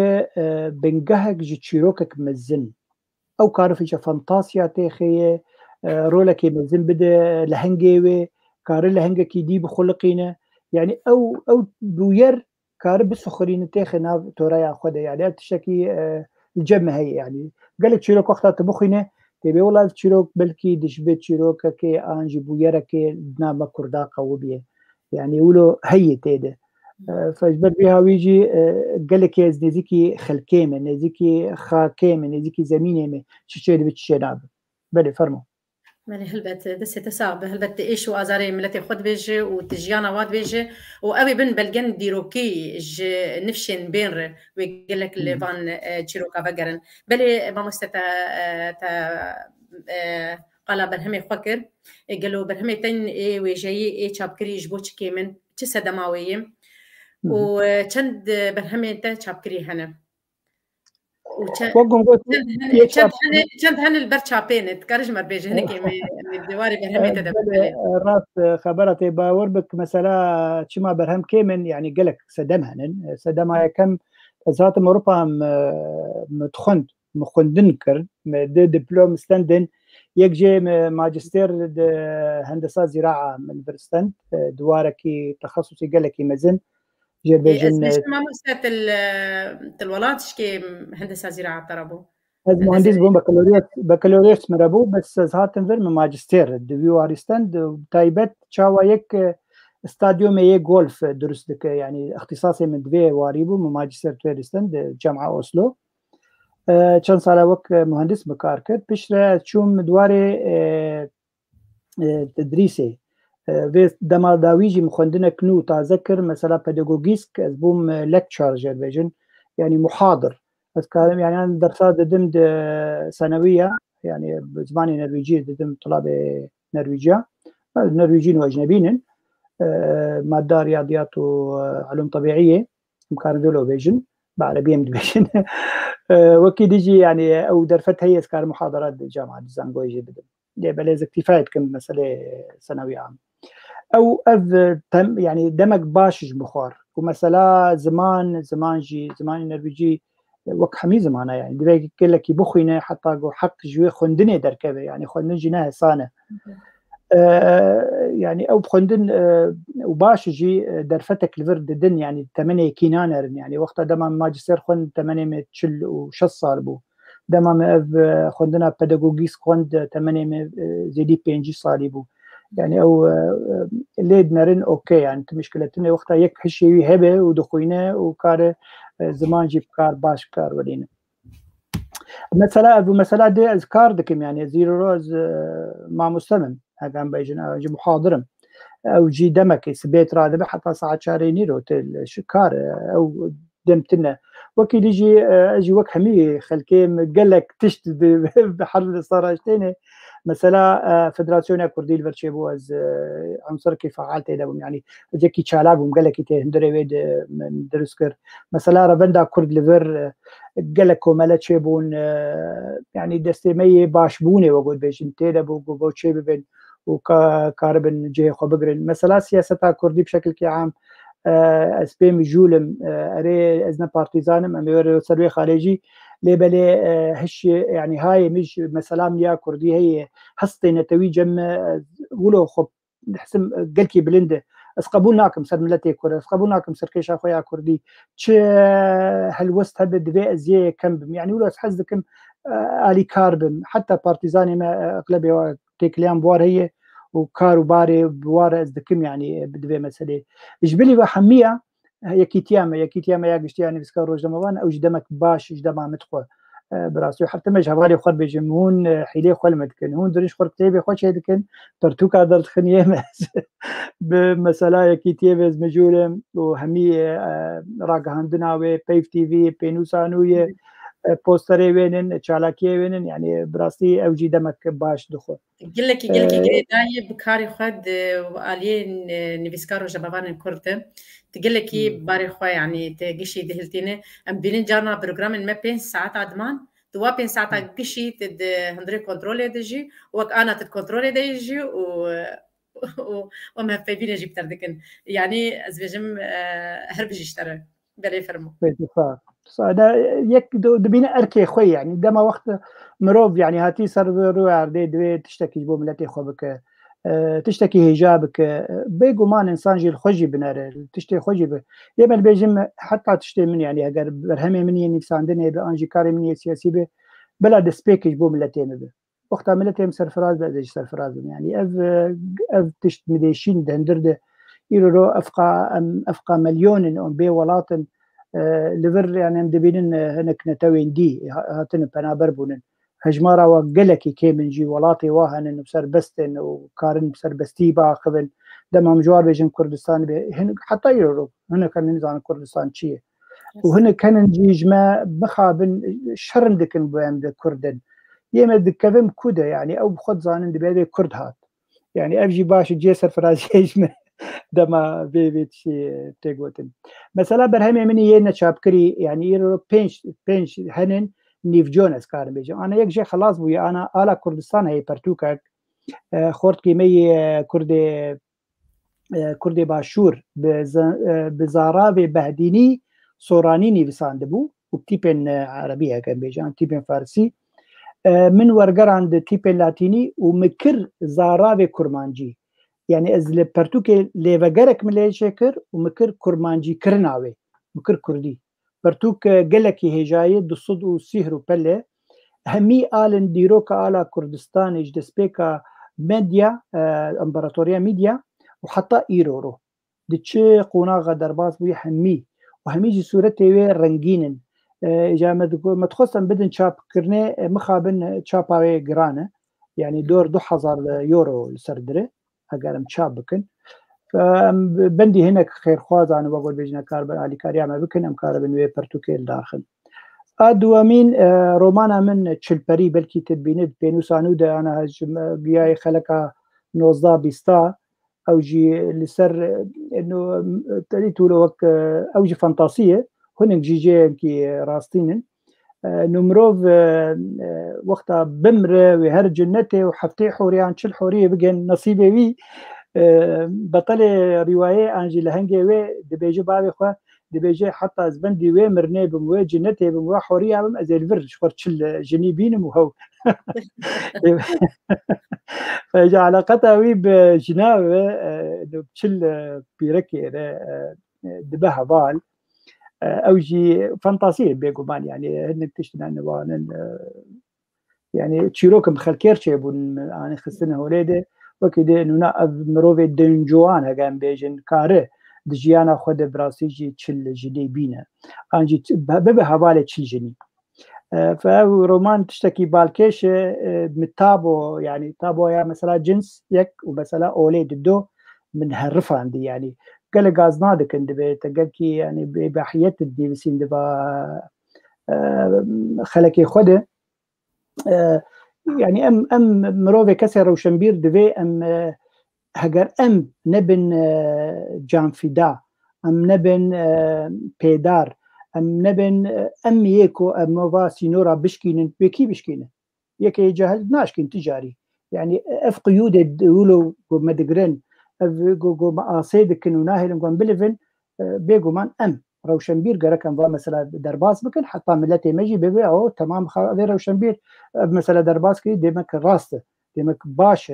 بنجهك جتشيروكك مزن او كارفيش فانتاسيا تيخيه رولك مزن بده لهنجي كار لهنجك دي بخلقينه يعني او بوير كارب سخرين تيخنا تورايا خده يعني تشكي الجمع هي يعني قال لك شيروك وقتها تبخينه تبي والله شيروك بلكي دشبت شيروك كي انجي بويرا كي دنا كردا قوبيه يعني يقولوا هي تيده فاجبر بها ويجي قال لك يا زنيزيكي خلكيمه نزيكي خاكيمه نزيكي زمينه شيء بتشناب بلي فرمو مالي هلبت دسي تساعب هلبت إيش وأزاري ملتي خد بيجي وتجيانا واد بيجي وأبي بن بلجن ديروكي نفشين بينر ويقول لك اللي فان تشيروكا فجرن بلي ما مستتا قال برهمي فكر قالوا برهمي تين إيه ويجي إيه شابكري جبوش كيمن تسا دماوية وشند برهمي تا شابكري هنا چند هن البرچاپين تكرج مر بيجي هنك من دواري برهم تدبل راس خبرتي باور بك مثلا شما برهم كيمن يعني قالك سدمها كم ذات اوروبا متخند مخندنكر دي دبلوم ستاندن يجي ماجستير هندسه زراعه من برستان دواركي تخصصي قالك مزن جربيجن ما مستت الولاد شكي هندسه زراعه طربو مهندس بوم بكالوريوس مربو بس زهاتن فيرم ماجستير دبيو ارستند تايبت تشاوا يك استاديوم يك جولف درس دك يعني اختصاصي من دبي واريبو ماجستير تورستند جامعه اوسلو چند سال وقت مهندس بکار کرد پیشتر چون دواره تدریسه و دمال داویجی مخندنا كنو تذكر مثلا بيداغوجيسك بوم لكتشر جربيجن يعني محاضر أذكر يعني أنا دراسات دمد سنوية يعني بزماني نرويجي دم طلاب نرويجيا نرويجيين وأجنبيين مادة رياضيات وعلوم طبيعية مكان ذولو بيجن بعربية مدبيجن وكي ديجي يعني أو درفت هي أذكر محاضرات بالجامعة الزانغويجي بدم دي بليز اكتفايت كم مسألة سنوية عام او يعني دمك باشج بخار ومثلا زمان النرويجي وقت حمي زمانه يعني دبي يقول لك يبخينا حتى حق جوي خندني دركبه يعني خندن جناه سانه يعني او خندن وباشجي درفتك الفرد دن يعني 8 كينانر يعني وقتها دما ماجستير خن 8 متشل وشص صار بو دما خوندنا پداگوگیست خوند تمني زيدي 5 سالي بو يعني او ليد نرن اوكي يعني مشكلتنا وقتها يك هالشيء هبه ودخوينه وكار زمان جيب كار باش كار ولينا مثلا دي اذكار دكم يعني زيرو روز مع مستمم هذا بيجن جي محاضرم او جي دمك سبيت رادبه حتى ساعه شهرين رو شكار او دمتنا وكي يجي اجي وك همي خلكيم قال لك تشت بحر صارشتين مثلا فدراسيون كردي الفرشيبو از عنصر كيف فعلت هذا يعني جاكي تشالاغوم قال لك هندري ويد من درسكر مثلا ربندا كرد ليفر قال لك مالت شيبون يعني دستمي باشبونه وقول بيجن تيدا بو شيب بين وكاربن جي خو بقرن مثلا سياسه كردي بشكل عام اسبيم جولم اري ازنا بارتيزانم امير سروي خارجي ليبلي هش يعني هاي مش مثلا يا كردي هي حسطي نتوي جم ولو خب نحسم قلكي بلنده اسقبوناكم سر ملتي كرد اسقبوناكم سر كيش اخويا كردي تش هالوست هب دبي زي كم يعني ولو حزكم الي كاربن حتى بارتيزاني ما اغلبيه تيكليان بوار هي وكارو باري بوار ازدكم يعني بدبي مسألة إجبلي بحمية يكيتياما يا قشتياني بسكار روج رمضان أو جدمك باش جدما متخوى براسو حتى ما جهوالي خور بيجم هون حيلي خول مدكن هون دريش خور كتابي خوش هيدكن ترتوكا درت خنيمة بمسألة يكيتيبز مجولم وهمي راق هندناوي بيف تي في بينوسانوية بوستري وينن تشالاكي وينن يعني براسي اوجي دمك باش دخل قل لك داي بكاري خد والين نيفيسكارو جبابان كرت تقول لك باري خو يعني تجشي دهلتينه ام بيلين جانا بروجرام ما بين ساعات عدمان دوا بين ساعات جشي تد هندري كنترول دجي وك انا تكنترول دجي وما في بينا جبت دكن يعني ازبجم هربج اشترى بلي فرمو هذا يك دبينا اركي خوي يعني دما وقت مروف يعني هاتي سر روي عردي دوي تشتكي بو ملتي خوبك تشتكي هجابك بيجو مان انسان جي الخجي بنار تشتي خجي يبل بيجم حتى تشتي من يعني اگر برهمي مني نفس عندنا بانجي كاري مني سياسي به بلا دسبيكج بو ملتي مبه وقت ملتي سرفراز بعد سرفراز يعني اف تشت مديشين دندرده يرو افقا مليون ان بي ولاطن لفر يعني مدبينن هنك نتوين دي هاتن بنابر بونن هجمارا وقلكي كي من جي ولاتي واهن بسر بستن وكارن بسر بستي باخذن دم مجوار بيجن كردستان هن حتى يرو هنا كان نظام كردستان شيء وهنا كان نجي جما مخابن شرندكن بين كردن يما دكفم كودا يعني او بخد زانن دبي كرد هات يعني افجي باش جيسر فرازيج دما بيتشي تيغوتن مثلا برهمي مني ينا شابكري يعني يرو بينش هنن نيف جونس كارن بيجي انا يك جي خلاص بويا انا على كردستان هي برتوكا خورت كيمي كردي باشور بزاراوي بهديني سورانيني بساندبو وبتيبن عربيه كان بيجي تيبن فارسي من ورقر عند تيبن لاتيني ومكر زاراوي كرمانجي يعني از لبرتوكي ليفاجرك ملي شكر ومكر كرمانجي كرناوي مكر كردي برتوك قلكي هجاي دصد وسهر وبله همي آلن ديروكا على كردستان اجدسبيكا ميديا امبراطوريا ميديا وحتى ايرورو دتشي قوناغا درباس بوي همي وهميجي صورتي وي رنجينن اجا متخصم بدن شاب كرني مخابن شاباوي جرانه يعني دور 2000 يورو لسردره اگر چاب بکن بندی هناك خير خواز انا بقول بيجنا كاربن علي كاريا ما بكن ام كاربن وي برتوكيل داخل ادوامين رومانا من تشلبري بلكي تبينت بينوسانو ده انا بياي خلقا نوزا بيستا او جي لسر انه تريتو لوك او جي فانتاسيه هناك جي كي راستين نمروف وقتها بمر وهر جنته وحفتي حوريان شل حوريه بجن نصيبي وي بطل روايه انجي لهنجي وي دبيجي بابي خو دبيجي حتى زبندي وي مرني بمو جنته بمو حوريه بم ازل فر شفر شل جنيبين وهو فجا علاقتها وي بجناوي شل بيركي دبها بال اوجي فانتاسيه بيجومان يعني هن تشتنا نوان يعني تشيروكم خلكير شيبون انا خصنا هوليده وكده انه نا مروفي دنجوان هجان بيجن كاره دجيانا خود براسيجي تشل جدي بينا انجي ببه حواله تشل جني فرومان تشتكي بالكيش متابو يعني تابو يا مثلا جنس يك ومثلا اوليد دو من هرفه عندي يعني قال غازنادك عند بيت قال كي يعني بحيات الدي بسين دبا خلكي خده يعني ام مروفي كسر وشمبير دبي ام هجر ام نبن جانفيدا ام نبن بيدار ام نبن ام يكو ام نوفا سينورا بشكين بكي بشكين يكي جهل ناشكين تجاري يعني اف قيود دولو مدقرن جو مقاصد كنو ناهل نقوم بلفن بيجو مان ام روشنبير قركن مثلا درباس بكن حتى ملتي مجي ببيعه تمام غير روشنبير مثلا درباس كي ديمك راست ديمك باش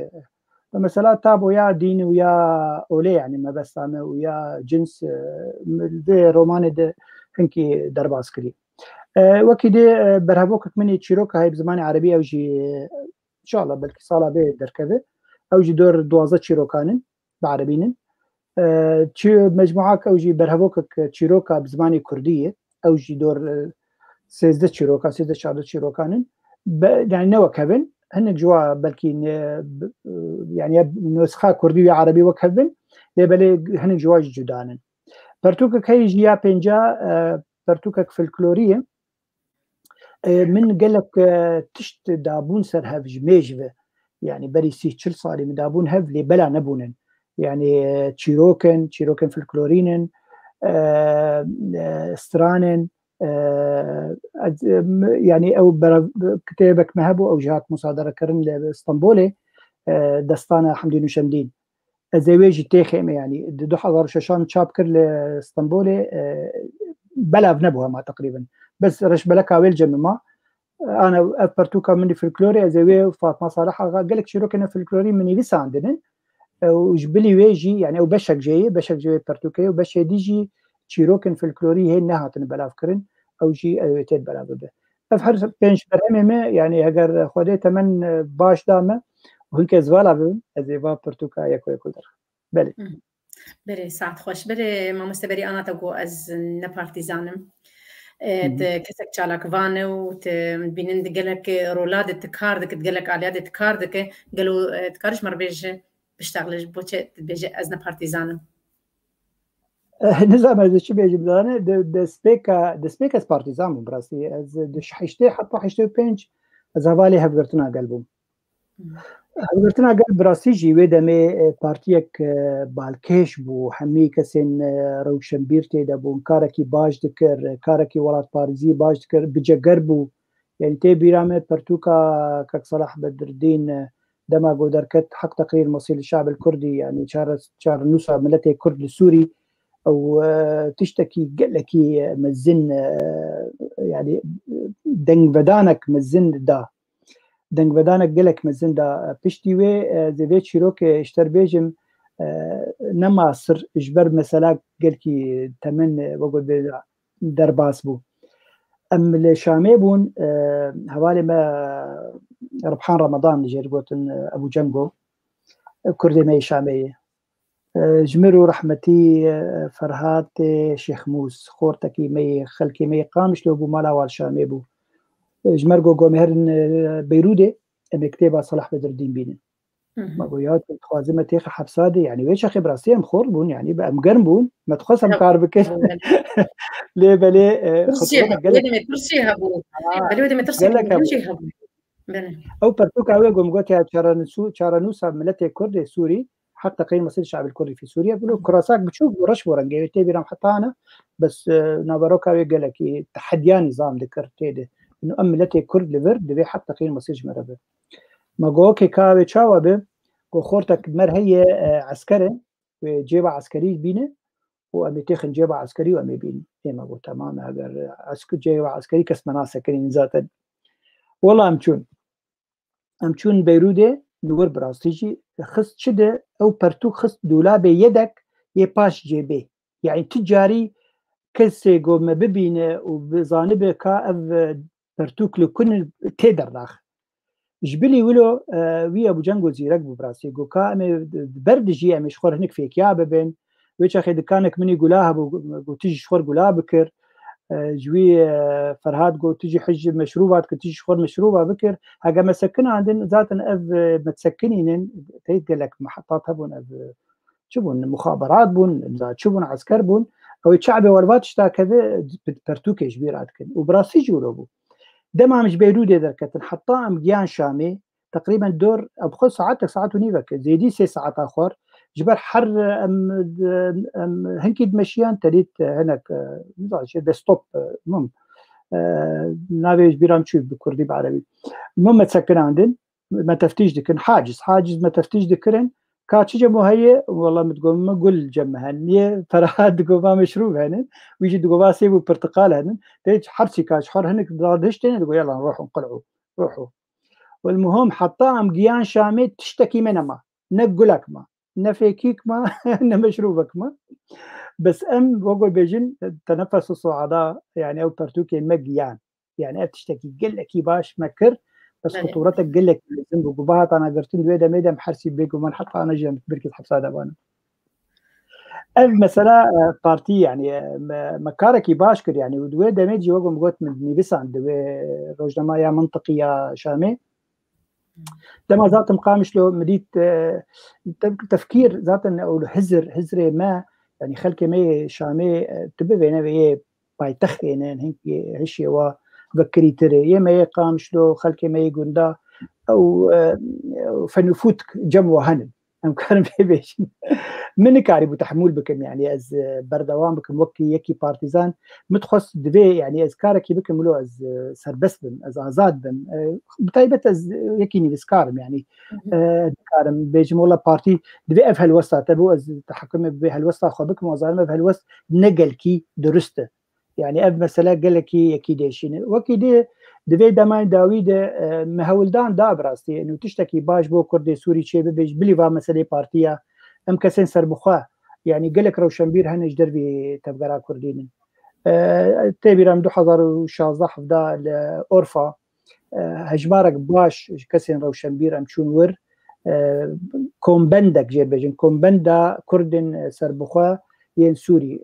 مثلا تابو يا دين ويا اولي يعني ما بس انا ويا جنس روماني هنكي درباس كلي وكده برهبوك مني تشيروكا هاي بزمان عربي او جي ان شاء الله بلكي صاله به دركبه او جي دور دوازه تشيروكانن بعربينن مجموعه او جي برهبوك تشيروكا بزماني كرديه او جي دور سيزده تشيروكا سيزده شارده تشيروكانن يعني نوا كفن هنك جوا بلكي يعني نسخه كردي وعربي وكفن يبلي هنك جوا جدانن برتوكك هي جيا بنجا برتوكك فلكلوريه من قالك تشت دابون سر هف جميجفه يعني بري سي تشل صالي من دابون هف لي بلا نبونن يعني تشيروكن فلكلورينن استرانن يعني او كتابك مهبو او جهات مصادره كرن لاسطنبولي دستانه حمدين وشمدين ازويجي تيخم يعني دو حضر شاشان تشابكر لاسطنبولي بلا بنبوها ما تقريبا بس رش بلك اويل جمما انا افرتوكا مني فلكلوري ازوي فاطمه صالح قال لك شيروكنا فلكلوري مني لسه عندنا وجبلي ويجي يعني او بشك جاي برتوكي وبش ديجي تشيروكن فلكلوري هي نهاتن بلافكرن او جي اويتيت بلافبه افحر بينش برمه يعني اگر خودت من باش دامه وهنك زوالا بم ازيبا برتوكا يكو در بله بله ساعت خوش بله ما مستبري انا تقو از نبارتيزانم كسك چالاك وانه و بينن دقلك رولاد تكاردك دقلك علياد تكاردك قالوا تكارش مربيج بشتغلش بوچه بيجي از نبارتيزانم نظام از چی بيجي بدانه دسبيكا بارتيزان براسي از دشحشتي حتى حشتي بنج از حوالی هفگرتنا قلبم هفگرتنا قلب براسي جي دمي بارتيك بالكيش بو همي كسين روشنبير تيدا بو كاركي باش دكر كاركي ولات باريزي باش دكر بجگر بو يعني تي بيرامي برتوكا كك صلاح بدر الدين دما قدركت حق تقرير مصير الشعب الكردي يعني شار نوسا ملتي كرد السوري او تشتكي قلكي مزن يعني دنگ بدانك مزن دا دنگ بدانك قلك مزن دا بشتيوي زي شيروك اشتر بيجم نما سر اجبر مثلا قلكي تمن وقود درباس بو ام الشامي بون حوالي ما ربحان رمضان جربوتن ابو جنبو كردي مي شاميه جمرو رحمتي فرهات شيخ موس خورتكي مي خلكي مي قامش لو بو مالا والشامي بو جمرغو قومهرن بيرودي مكتبه صلاح بدر الدين بينن مقويات خوازمه تيخ حبساده يعني ويش خبراسي ام خور بون يعني بقى مقربون ما تخصم كاربك ليه بلي خطوه قال كرسي هبو بلي ما ترسي كرسي هبو او برتوكا هو قومغوتي تشارنوسا ملتي كردي سوري حتى قيم مصير الشعب الكردي في سوريا بيقولوا كراساك بتشوف ورش ورنجي تبي حتى انا بس نابروكا قال لك تحديان نظام ذكرت انه املتي كرد لفر دبي حتى قيم مصير مربه ما جوكي كاوي تشاوبه وخورتك مر هي عسكري وجيبه عسكري بينه وامي تخن جيبه عسكري وامي بين ما قلت تمام هذا عسكري جيبه عسكري كس مناسك ذاتا والله امچون بيروده نور براستيجي خص شده او برتو خص دولابه يدك يباش جيبه يعني تجاري کسی گو ما ببینه و بزانه به که او پرتوکل کن تیدر داخل جبلی ولو وی ابو جنگو زیرک بو براسی گو که ام بردجی امش خور هنک فیکیا ببین ویچ اخی دکانک منی گلاه بو تیجی شخور گلاه بکر جوی فرهاد گو تيجي حج مشروبات كتيجي شخور مشروبة بكر هاجا مسكن عندنا ذاتنا اف متسكنين تيد لك محطات بون اف شبون مخابرات بون ذات شبون عسكر بون او الشعب وربات اشتا كذا برتوكي جبيرات كن وبراسي جوربو دما مش بيرودي دركت حطا ام جيان شامي تقريبا دور ابخذ ساعات ونيفك زي دي 6 ساعات اخر جبر حر ام هنكي دمشيان تريد هناك شيء ستوب المهم نافيج بيرام تشوف بكردي بعربي المهم تسكن عندن ما تفتيش دكن حاجز ما تفتيش دكرن كاتش جمو هي والله متقول ما قول جمهن فرهاد دقوبا مشروب هن ويجي دقوبا سيبو برتقال هن تيج حرسي كاش حر هنك دادشتين تقول يلا نروحوا نقلعوا روحوا والمهم حطا ام جيان شامي تشتكي منها ما نقولك ما نفيكيك ما نمشروبك ما بس ام وقول بيجن تنفس الصعداء يعني او برتوكي مجيان يعني بتشتكي قل لك باش مكر بس خطورتك قل لك لازم بقبات انا قرتين دويدا ميدا محرسي بيك ومن حتى انا جنب بركه حبسه دبانا مثلا بارتي يعني مكاركي باشكر يعني ودويدا ميجي وقوم قلت من نيفسان دوي روجنما يا منطقيه شامي لما ذات مقامش له مديت تفكير ذات او هزر ما يعني خلك ما شامي تبينا بيه باي تخين هيك هشي وا بكري تري يما يقامش له خلك ما يقندا او فنفوت جمو هن ام كان بيش من كاري تحمل بكم يعني از بردوام بكم وكي يكي بارتيزان متخص دبي يعني از كاركي بكم لو از سربس بن از آزاد بن بتايبت از يكيني بسكارم يعني كارم بيجم والله بارتي دبي اف هالوسطه تبو از تحكم بهالوسطه خو بكم وظالمه بهالوسط نقل كي درسته يعني اف مثلا قال لك يكي ديشين وكي دي دبي دمان داويد مهولدان دابراستي انه تشتكي باش بو كردي سوري شي بيج بليفا مساله بارتيا ام كسن سربخوا يعني قال لك روشنبير هنج دربي تبقرا كردين تبيرم 2016 حفظا الاورفا هجمارك باش كسن روشنبير ام شون ور كومبندك جير بيجن كومبندا كردن سربخوا ين سوري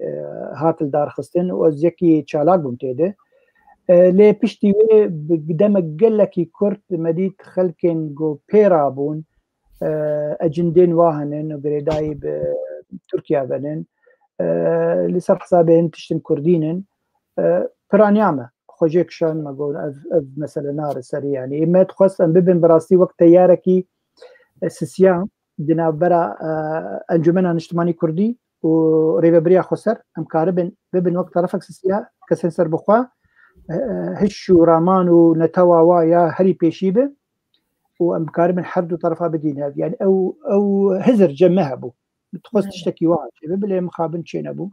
هات الدار خستن وزيكي تشالاق بمتيده لي بشتي قدامك قال لك كرت مديت خلكن جو بيرابون اجندين واهنن وقريداي بتركيا بنن اللي صار حسابين تشتم كردينن برانيامه خوجيكشن ما قول مثلا نار سريع يعني اما تخص ان ببن براسي وقت تياركي سيسيان دنا برا انجمنا اجتماعي كردي وريبا بريا خسر ام كاربن ببن وقت طرفك سيسيا كسنسر بخوا هشو رامان ونتوا وايا هري بيشيبه وامكار من حد طرفها بدين يعني او هزر جمها بو بتخص تشتكي واحد بلا مخابن شين ابو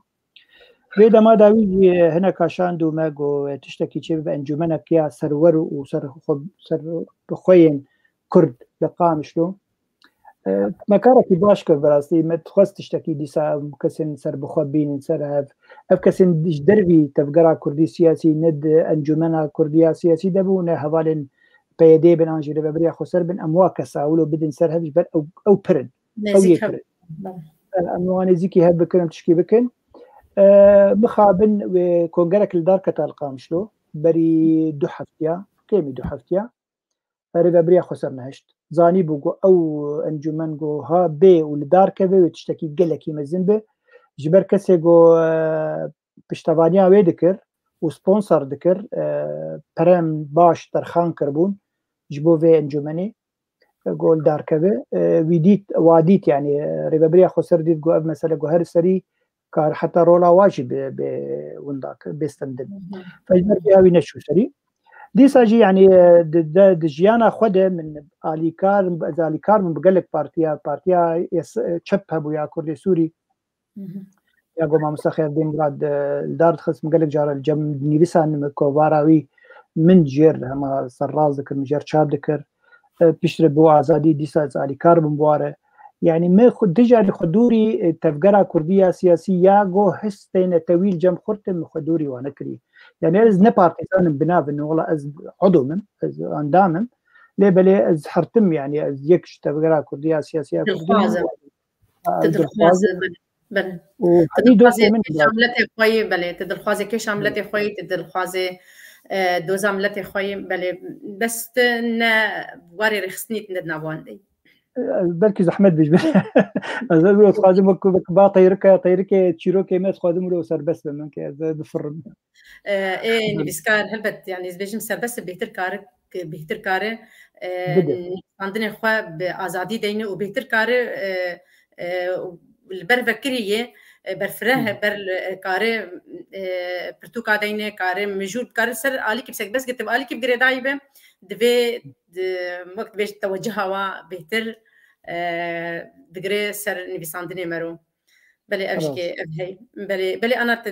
بيدا ما داوي هنا كاشان دو ماغو تشتكي شي بانجمنك يا سرور وسر سر بخوين كرد لقام شلون مكارك باشكر براسي ما تخص تشتكي ديسا كسن سر بخبين سر اف كسن دربي تفقرا كردي سياسي ند انجمنا كرديه سياسي دبونه حوالين بيدي بن انجيل ببريا خسر بن امواكسا ولو بدن سر هبج بل او برن او يكرن امواني زيكي هب بكرم تشكي بكن مخابن وكونغرك الدار كتالقام شلو بري دو حفتيا كيمي دو حفتيا ريبا بريا خسر نهشت زاني بوغو او انجمن جو ها بي ولدار كبي وتشتكي قلكي مزنبه جبر كسي جو بشتوانيا وي دكر وسبونسر دكر برام باش ترخان كربون جبو في انجمني جول دار كبي ويديت واديت يعني ريبا بريا خسر ديت جو مثلا جو هرسري كار حتى رولا واجب بونداك بيستندن فجبر فيها وينشو سري دي ساجي يعني دجيانا خده من آليكار من بقلك بارتيا تشبه بو يا كردي سوري يا قوما مستخير دين براد الدار خص مقلك جار الجم نيبسان كوباراوي من جير هما سراز ذكر من جير شاب ذكر بيشتري بو آزادي دي ساز آليكار من بواره يعني ما خد تجاري خدوري تفجرة كردية سياسية جو هستين طويل جم خرطم خدوري ونكري يعني از نبارتيزان بناء انه والله از عضو من از اندامم ليه بلي از حرتم يعني از يكش تفجرة كردية سياسية تدخوازة بله وحميدوسي من شاملتي خوي بله تدخوازة كي شاملتي خوي تدخوازة دو زاملتي خوي بله بس واري رخصنيت ندنا واندي بلكي زحمت بيجبر از اقول خادم با طيرك تشيروكي ما خادم له سر بس من كي بفرم ايه نبيسكار هلبت يعني اذا بيجم سر بس بيهتر كاره عندنا خو بازادي دينه وبيهتر كاره البر فكريه برفره بر كاره برتوكا دينه كاره مجود كاره سر عليك بس قلت عليك بجريدايبه دبي وقت بيش توجهها وبيهتر دقري سر نبيساندني مرو بلي افشكي افهي بلي انا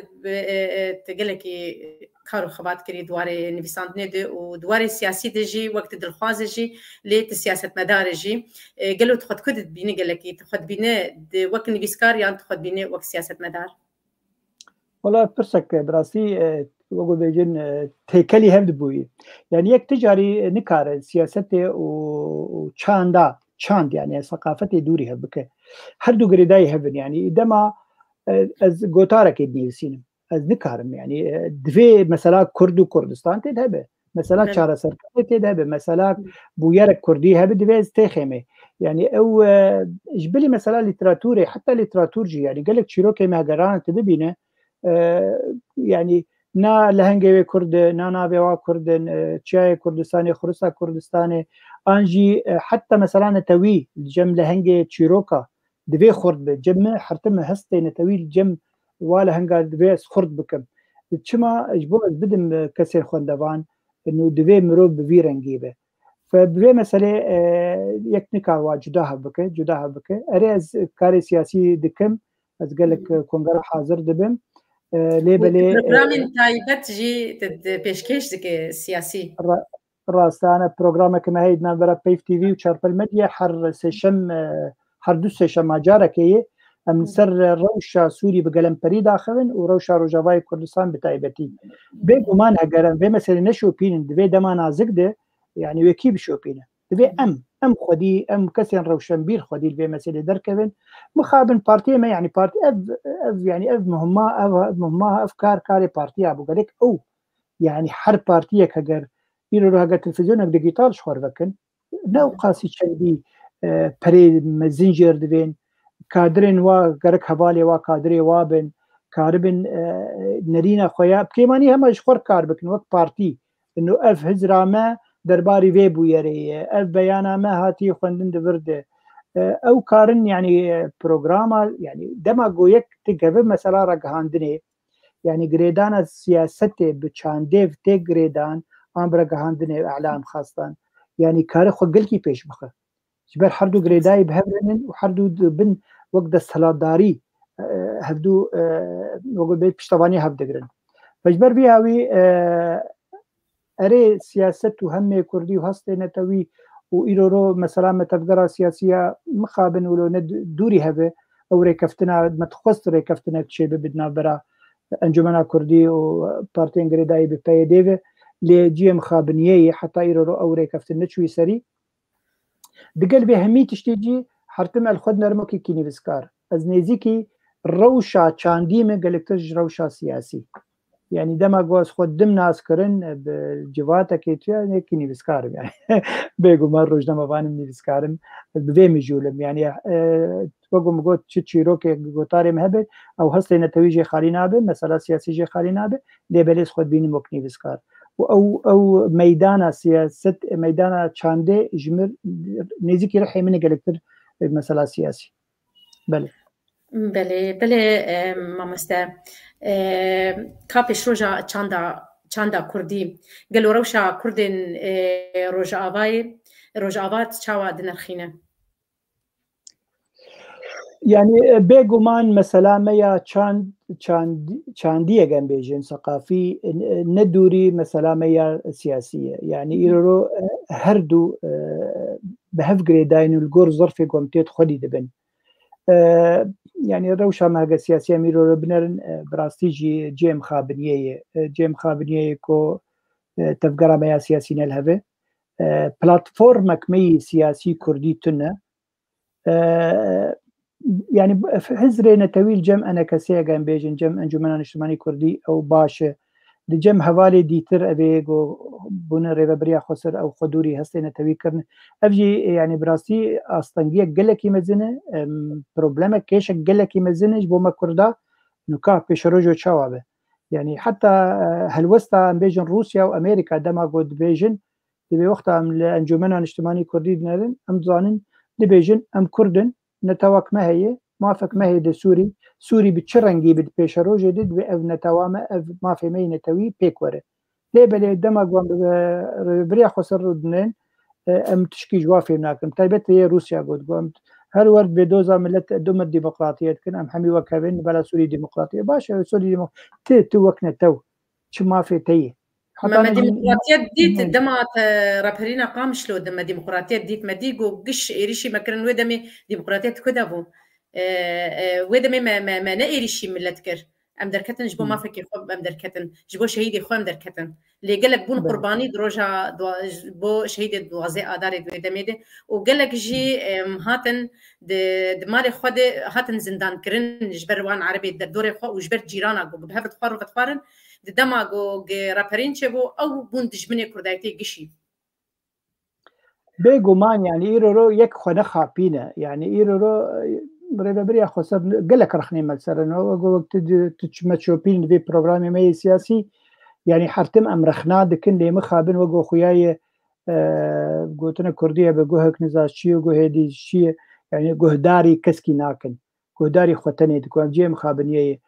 تقلكي كارو خبات كري دواري نبيساندني دي ودواري سياسي دجي وقت دلخوازجي ليت سياسه مدارجي قالوا تاخذ كد بيني قالكي تاخذ بيني وقت نبيسكار يعني تاخذ بيني وقت سياسه مدار والله فرسك براسي وقو بيجن تيكلي هم دبوي يعني يك تجاري نكار سياسته وشاندا شاند يعني ثقافتي دوري هبك هر دو غريداي هبن يعني دما از غوتارك ديسين از نكارم يعني دفي مثلا كرد وكردستان تدهبه مثلا شارع سركه تدهبه مثلا بويرك كردي هبه دفي استخمه يعني او جبلي مثلا ليتراتوري حتى ليتراتورجي يعني قال لك شيروكي مهجران تبينه يعني نا لهنجي كرد نا بوا كردن تشاي كردستاني خرسا كردستاني انجي حتى مثلا توي الجم لهنجي تشيروكا دبي خرد بجم حرتم هستي نتوي الجم ولا هنجا دبي خرد بكم تشما اجبو بدم كسر خوندوان انه دبي مرو بفيرنجيبه فبدي مثلا يكنيكا واجدها بك اريز كاري سياسي دكم از قال لك كونغرا حاضر دبم ليه بلي برنامج تايبت جي بيشكش دك سياسي راستانه برنامج كما هيدنا برا بيف تي في وشارب الميديا حر سيشم حر دو سيشم ماجارا كي ام سر روشا سوري بقلم بري داخلن وروشا روجافاي كردستان بتايبتي بيغمان هجرن به مثلا نشو بين دبي دما نازك ده يعني وكيب شو بينه دبي ام خدي ام كسر روشن بير خدي به مثلا دركبن مخابن بارتي ما يعني بارتي يعني مهمه افكار كاري بارتي ابو قالك او يعني حر بارتي كجر يرو هاجا تلفزيون ديجيتال شخور بكن نو قاسي شندي بري مزنجر دبين كادرين وا غرك حوالي وا كادري وابن كاربن نرينا خويا بكيماني هم شخور كار بكن وقت بارتي انه اف هزرامه درباري ويبو يري اف بيانا ما هاتي خوندن دبرده او كارن يعني بروجراما يعني دما جويك تجرب مثلا رجهاندني يعني جريدان السياسة بتشانديف تي جريدان ام رجهاندني اعلام خاصة يعني كار خجلكي بيش بخه جبر حردو جريداي بهبرن وحردو بن وقت السلاداري هبدو وقول بيت بشتواني هبدجرن فجبر بيهاوي اري سياسة وهم كردي وهستي نتوي وإيرورو مثلا متفقرة سياسية مخابن ولو دوري هبه أو ريكفتنا متخصص ريكفتنا تشي بدنا برا أنجمنا كردي وبارتين غريداي بباية ديفه لجي مخابنية حتى إيرورو أو ريكفتنا تشوي سري دقل بهمي تشتيجي حرتم الخد نرمكي كيني بسكار از نيزيكي روشا چاندي من قلقتج روشا سياسي يعني دما جواز خود دم ناس كرن بجواتا كيتيا كيني بسكارم يعني بيجو مروج دما فانم بسكارم بفي مجولم يعني وقوم قلت تشيروكي قطاري مهبل او هسه نتويجي خالينابه مثلا سياسي جي خالينابه ليبليس خود بيني مكني بسكار او ميدانا سياسه ميدانا چاندي جمر نيزيكي رحي من قلقتر مثلا سياسي بله بله مامسته كابش روجا چاندا كردي قالوا روشا كردن روجا آبات چاوا دنرخينه يعني بيجومان مثلا ميا چاندية جنب بيجن ثقافي ندوري مثلا ميا سياسية يعني إيرو هردو بهفقري داين الجور ظرف قمتيت خدي دبن يعني روشة ماجا سياسية ميرو بنرن براستيجي جيم خابنية كو تفقرا ميا سياسيين الهبة بلاتفورمك مي سياسي كردي تنة يعني حزري نتويل جم أنا كسيا جام بيجن جم أنجمنا اجتماعي كردي أو باشا لجم هوالي ديتر أبيجو بنا ريبريا خسر أو خدوري هستنا توي كرن أفجي يعني براستي أستنجية جلكي مزنة بروبلمك كيش جلكي مزنة جبوما كردا نكاه بيشروجو شوابه يعني حتى هالوسطى بيجن روسيا وأمريكا دما قد بيجن دبي وقتها الأنجمنا الاجتماعي كردي نرن أم زانن دبيجن أم كردن نتواك ما هي موافق ما هي ده سوري بتشرنجي بتبيشرو جديد بأف نتوامة أف ما في مي نتوي بيكورة ليه بلي دما قوام بريا خسر ردنين أم تشكي جوافي هناك طيبت هي روسيا قوام هل ورد بدوزا ملت دوم الديمقراطية كن أم حمي وكابين بلا سوري ديمقراطية باشا سوري توكنا تو شو ما في تيه ما ديمقراطية ديت دما رابرينا قامش لو دما ديمقراطية ديت ما ديجو قش إيريشي ما كرن ودمي ديمقراطية كدابو ودمي ما نإيريشي ملتكر أم دركتن جبو ما فكي خوب أم دركتن جبو شهيدي خو أم دركتن اللي قالك بون قرباني دروجا بو شهيدي دوازي آداري دمي دي وقالك جي هاتن دمالي خود هاتن زندان كرن جبر وان عربي دوري خو وجبر جيرانا بهبت خار وفتفارن دماغو رابرين شبو أو بوندج مني كردايتي قشي بيجومان يعني إيرورو يك خنخا بينا يعني إيرورو بريبريا خسر قلك رخني مثلا وقت تشمتشو بين في برنامج مي سياسي يعني حرتم أمرخنا دكن لي مخابن وقو خياي قوتنا كردية بقوهك نزاشي وقوهدي شي يعني قوهداري كسكي ناكن قوهداري خوتني دكوان جي مخابنية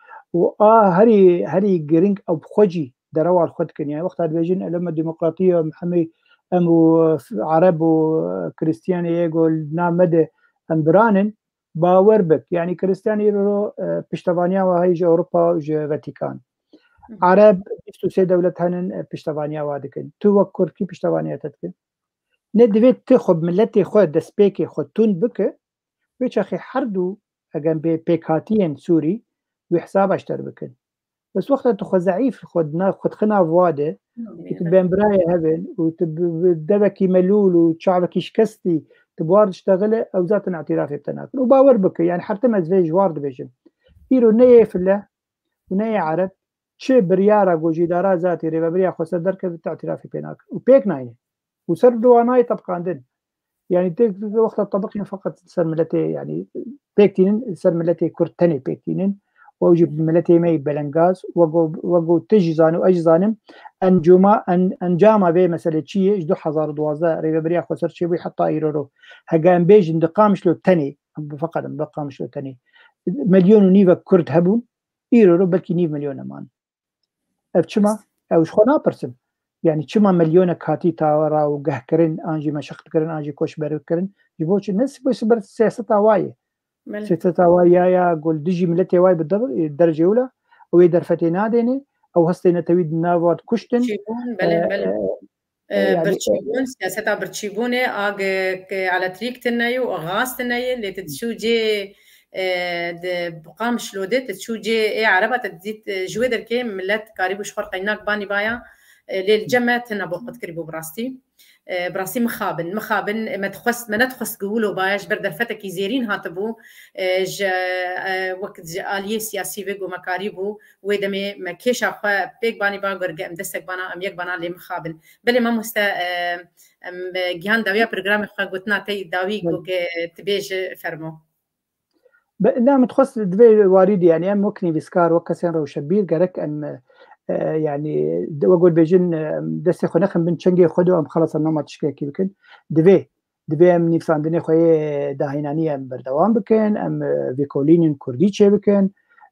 هري جرينج أو بخوجي دروا الخد كن يعني وقت البيجين لما الديمقراطية محمي أمو عرب وكريستياني يقول نامده أمبرانن باور بك يعني كريستياني يرو بشتفانيا وهي أوروبا وجا فاتيكان عرب يفتو سي دولة هنن بشتفانيا وادكن تو وكر كي بشتفانيا تتكن ندفيت تخب ملتي خود دسبيكي خدتون بك بيش أخي حردو أجن بيكاتين سوري وحساب اشتر بكن بس وقت تخو ضعيف خد خنا فواده تبين برايه هبن وتبدبكي ملول وشعبك شكستي تبوار تشتغل او ذات اعترافي بتناكل وباور بك يعني حتى ما زي جوار دبيجن يرو نيه في الله ونيه عرب شي بريارة وجدارة ذاتي ريبريا خسر درك اعترافي بيناكل وبيك نايه وسر دواناي طبقا عندنا يعني وقت طبقنا فقط سر ملتي يعني بيكتين سر ملتي كرتني بيكتين ووجب ملتي مي بلنغاز وقو تجزان واجزانم انجاما بي مسألة شيء جدو حزار دوازا ريبريا خسر شيء بيحطا ايرورو هقام بيج اندقامش لو تاني فقط اندقامش لو تاني مليون ونيفا كرد هبون ايرورو بلكي نيف مليون امان افشما او شخونا برسم يعني شما مليون كاتي تاورا وقهكرن انجي مشخت كرن انجي كوش بركرن جبوش الناس بس بر سياسة واي سياسة واي يا قول دجي ملتي واي بالدرجة الأولى ويدرفتي ناديني او هستينا تويد نافوات كشتن برتشيبون سياسة برتشيبوني على تريك تنايو وغاز تنايو اللي تتشو جي بقام شلودت تتشو جي اي عربة تديت جويدر كي ملت قريب وشفر قيناك باني بايا للجمع تنبو قد كريبو براسي مخابن ما ندخس قولوا بايش برد فتك يزيرين هاتبو وقت آلية سياسي بيقو مكاريبو ويدمي ما كيش أخوة بيك باني باقر قام دستك بانا أم يك بانا اللي مخابن بلي ما مستا جهان داوية برنامج أخوة قلتنا تي داوي تبيج فرمو لا متخصص دبي واردي يعني أم ممكن بسكار وكسين رو شبير قرك أم يعني وأقول بيجن دستي خو نخم بن شنجي خدو أم خلص النمط تشكيكي بكن دبي أم نفسان دني خوي داهينانية أم بردوام بكن أم فيكولين كرديتشي بكن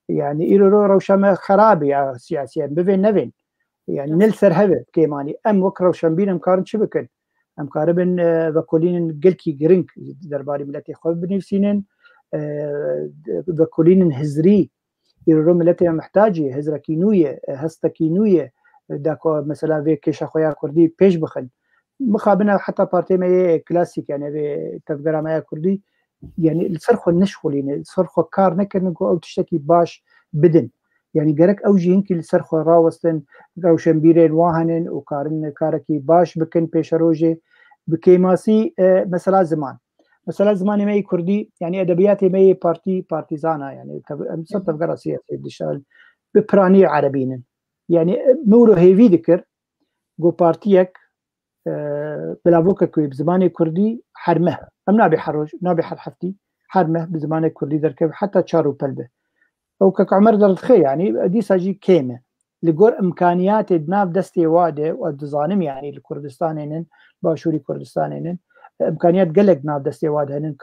يعني إيرو روشام خرابي سياسيا بفين نفين يعني نلسر هبه كيماني أم وكرو شنبين أم كارن شبكن أم كاربن فيكولين قلكي جرينك درباري ملتي خو بنفسينن فيكولين هزري يرو ملتي محتاجة هزرة كينوية هستا كينوية داكو مثلا في كيش أخويا كردي بيش بخن مخابنا حتى بارتي ما كلاسيك يعني بتفكر ما كردي يعني الصرخ النشخلين الصرخ كار نكن او تشتكي باش بدن يعني جرك او جينك الصرخ راوستن او شمبيرين واهنن وكارن كاركي باش بكن بيشروجي بكيماسي مثلا زمان ما كردي يعني ادبيات ما بارتيزانا يعني امسط تفكر سياسي دشال ببراني عربيين يعني مورو هيفي ذكر جو بارتيك بلافوكا كوي بزماني كردي حرمه ام نابي حروج نابي حرحفتي حرمه بزماني كردي دركب حتى تشارو بلبه او كعمر دردخي يعني دي ساجي كيمه لقور امكانيات ناف دستي واده والدزانم يعني الكردستانين باشوري كردستانين امكانيات قلق ناف دستي واده هن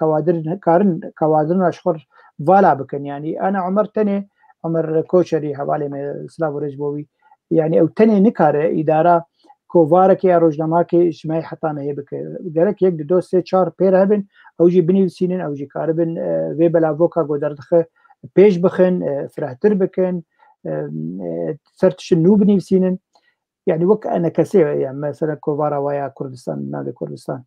كوادرنا اشخر فالا بكن يعني انا عمر تاني عمر كوشري حوالي من سلاف رجبوي يعني او تاني نكاره اداره کووارکی روزنامه که اجتماعی حتی مهی بکه گرک یک دو سه چهار پیر هبن او جی بنویسینن او جی کاربن وی بلاوکا گودردخه پیش بخن فراتر بکن سرتش نو بنویسینن يعني وك انا كسي يعني مثلا كوفارا ويا كردستان نادي كردستان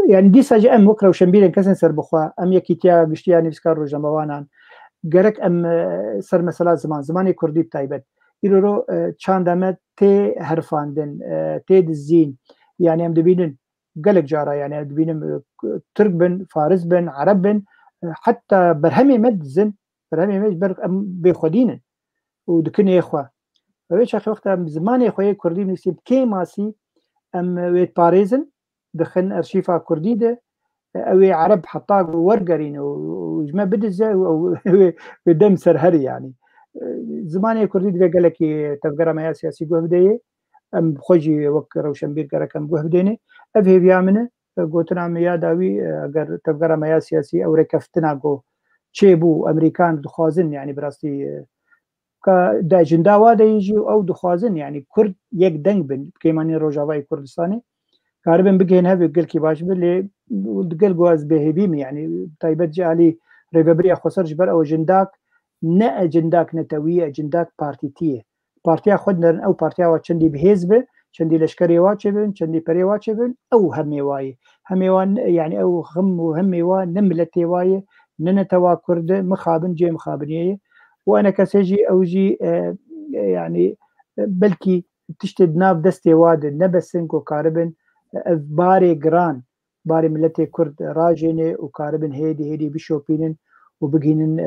يعني دي ساجي ام وكرا وشمبيلن كسن سر بخوا ام يكيتيا گشتيا نفسكار روزنامه‌وانان گرک ام سر مثلا زمانی كردي تايبت ایرو چاندمه تی هرفاندن تی دزین يعني هم دبینن قلق جارا يعني دبینن ترك بن فارس بن عرب بن حتى برهمي مدزن برهمي مد بر بخدينن ودكن اخوه ويش اخي وقت زمان اخوي كردي نسيب كي ماسي ام ويت باريزن دخن ارشيفا كردي ده او عرب حطاق ورقرين وجما بدزه ودم سرهري يعني زماني كردي دغه قال لك تفكر ما سياسي جهديه ام خوجي وك روشنبير كركم جهديني افي بيامنه قوتنا ميا داوي اگر تفكر ما سياسي او ركفتنا جو تشيبو امريكان دخوازن يعني براستي ك دا جندا واده يجي او دخوازن يعني كرد يك دنگ بن كيماني روجاواي كردستاني كاربن بگين هبي قال كي باش بلي قال جواز بهبيم يعني تايبت جالي ريبريا خسر جبر او جنداك نه اجنداك نتويه اجنداك بارتيتيه بارتيا خدنا او بارتيا وچندي بحزب چندي لشكري واچبن چندي بري واچبن او هميواي هميوان يعني او غم وهميوان نملتي واي ننتوا كرد مخابن جي مخابنيه وانا كسجي او جي يعني بلكي تشتد ناف دستي واد نبسنكو كاربن باري جران باري ملتي كرد راجيني وكاربن هيدي بشوبينن وبقينن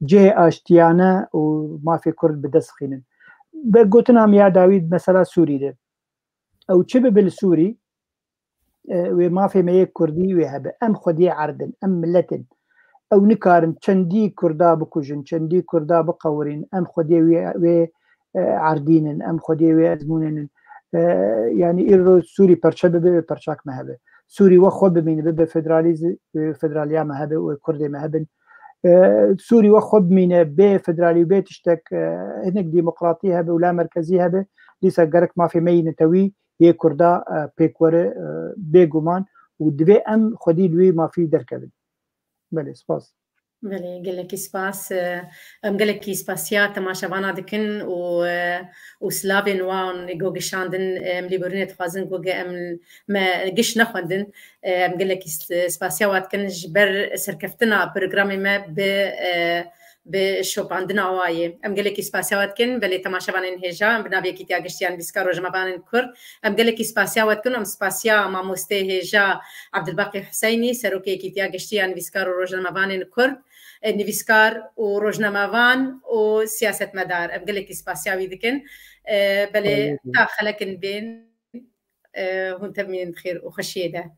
جه اشتيانه وما في كرد بدسخينن بقوتنا يا داوود مثلا سوري ده او تشبه بالسوري وما في مي كردي وهب ام خدي عردن ام ملتن او نكارن چندي كردا بكوجن چندي كردا بقورين ام خدي و عردينن ام خدي و ازمونن يعني إيرو سوري برشبه برشاك مهبه سوري وخو بمين بفدراليز فدراليا مهبه وكردي مهبن سوري وخو بمين بفدرالي وبيتشتك هناك ديمقراطية هبه ولا مركزية هبه ليس قرك ما في مين توي هي كردا بيكور بيجومان ودبي ام خدي دوي ما في دركبن بله سپاس بله گلکی سپاس ام گلکی سپاسیا تماشاوانا دکن و سلاوین وان گوگشاندن ام لیبرونت خوازن گوگ ام ما گش نخوندن ام گلکی سپاسیا وات کن جبر سرکفتنا برنامه ما به شوپاندنا وایه ام گلکی سپاسیا وات کن بله تماشاوانن هجا بنابی کی تیاگشتیان بیسکار روزمانن کرد ام گلکی سپاسیا وات کن ام سپاسیا ماموسته هجا عبدالباقی حسینی سروکی کی تیاگشتیان بیسکار روزمانن کرد نویسکار و روزنامه‌وان و سیاستمدار ام گلکی سپاسیاوی دکن بله تا خلکن بین هون تمین خیر و خوشیده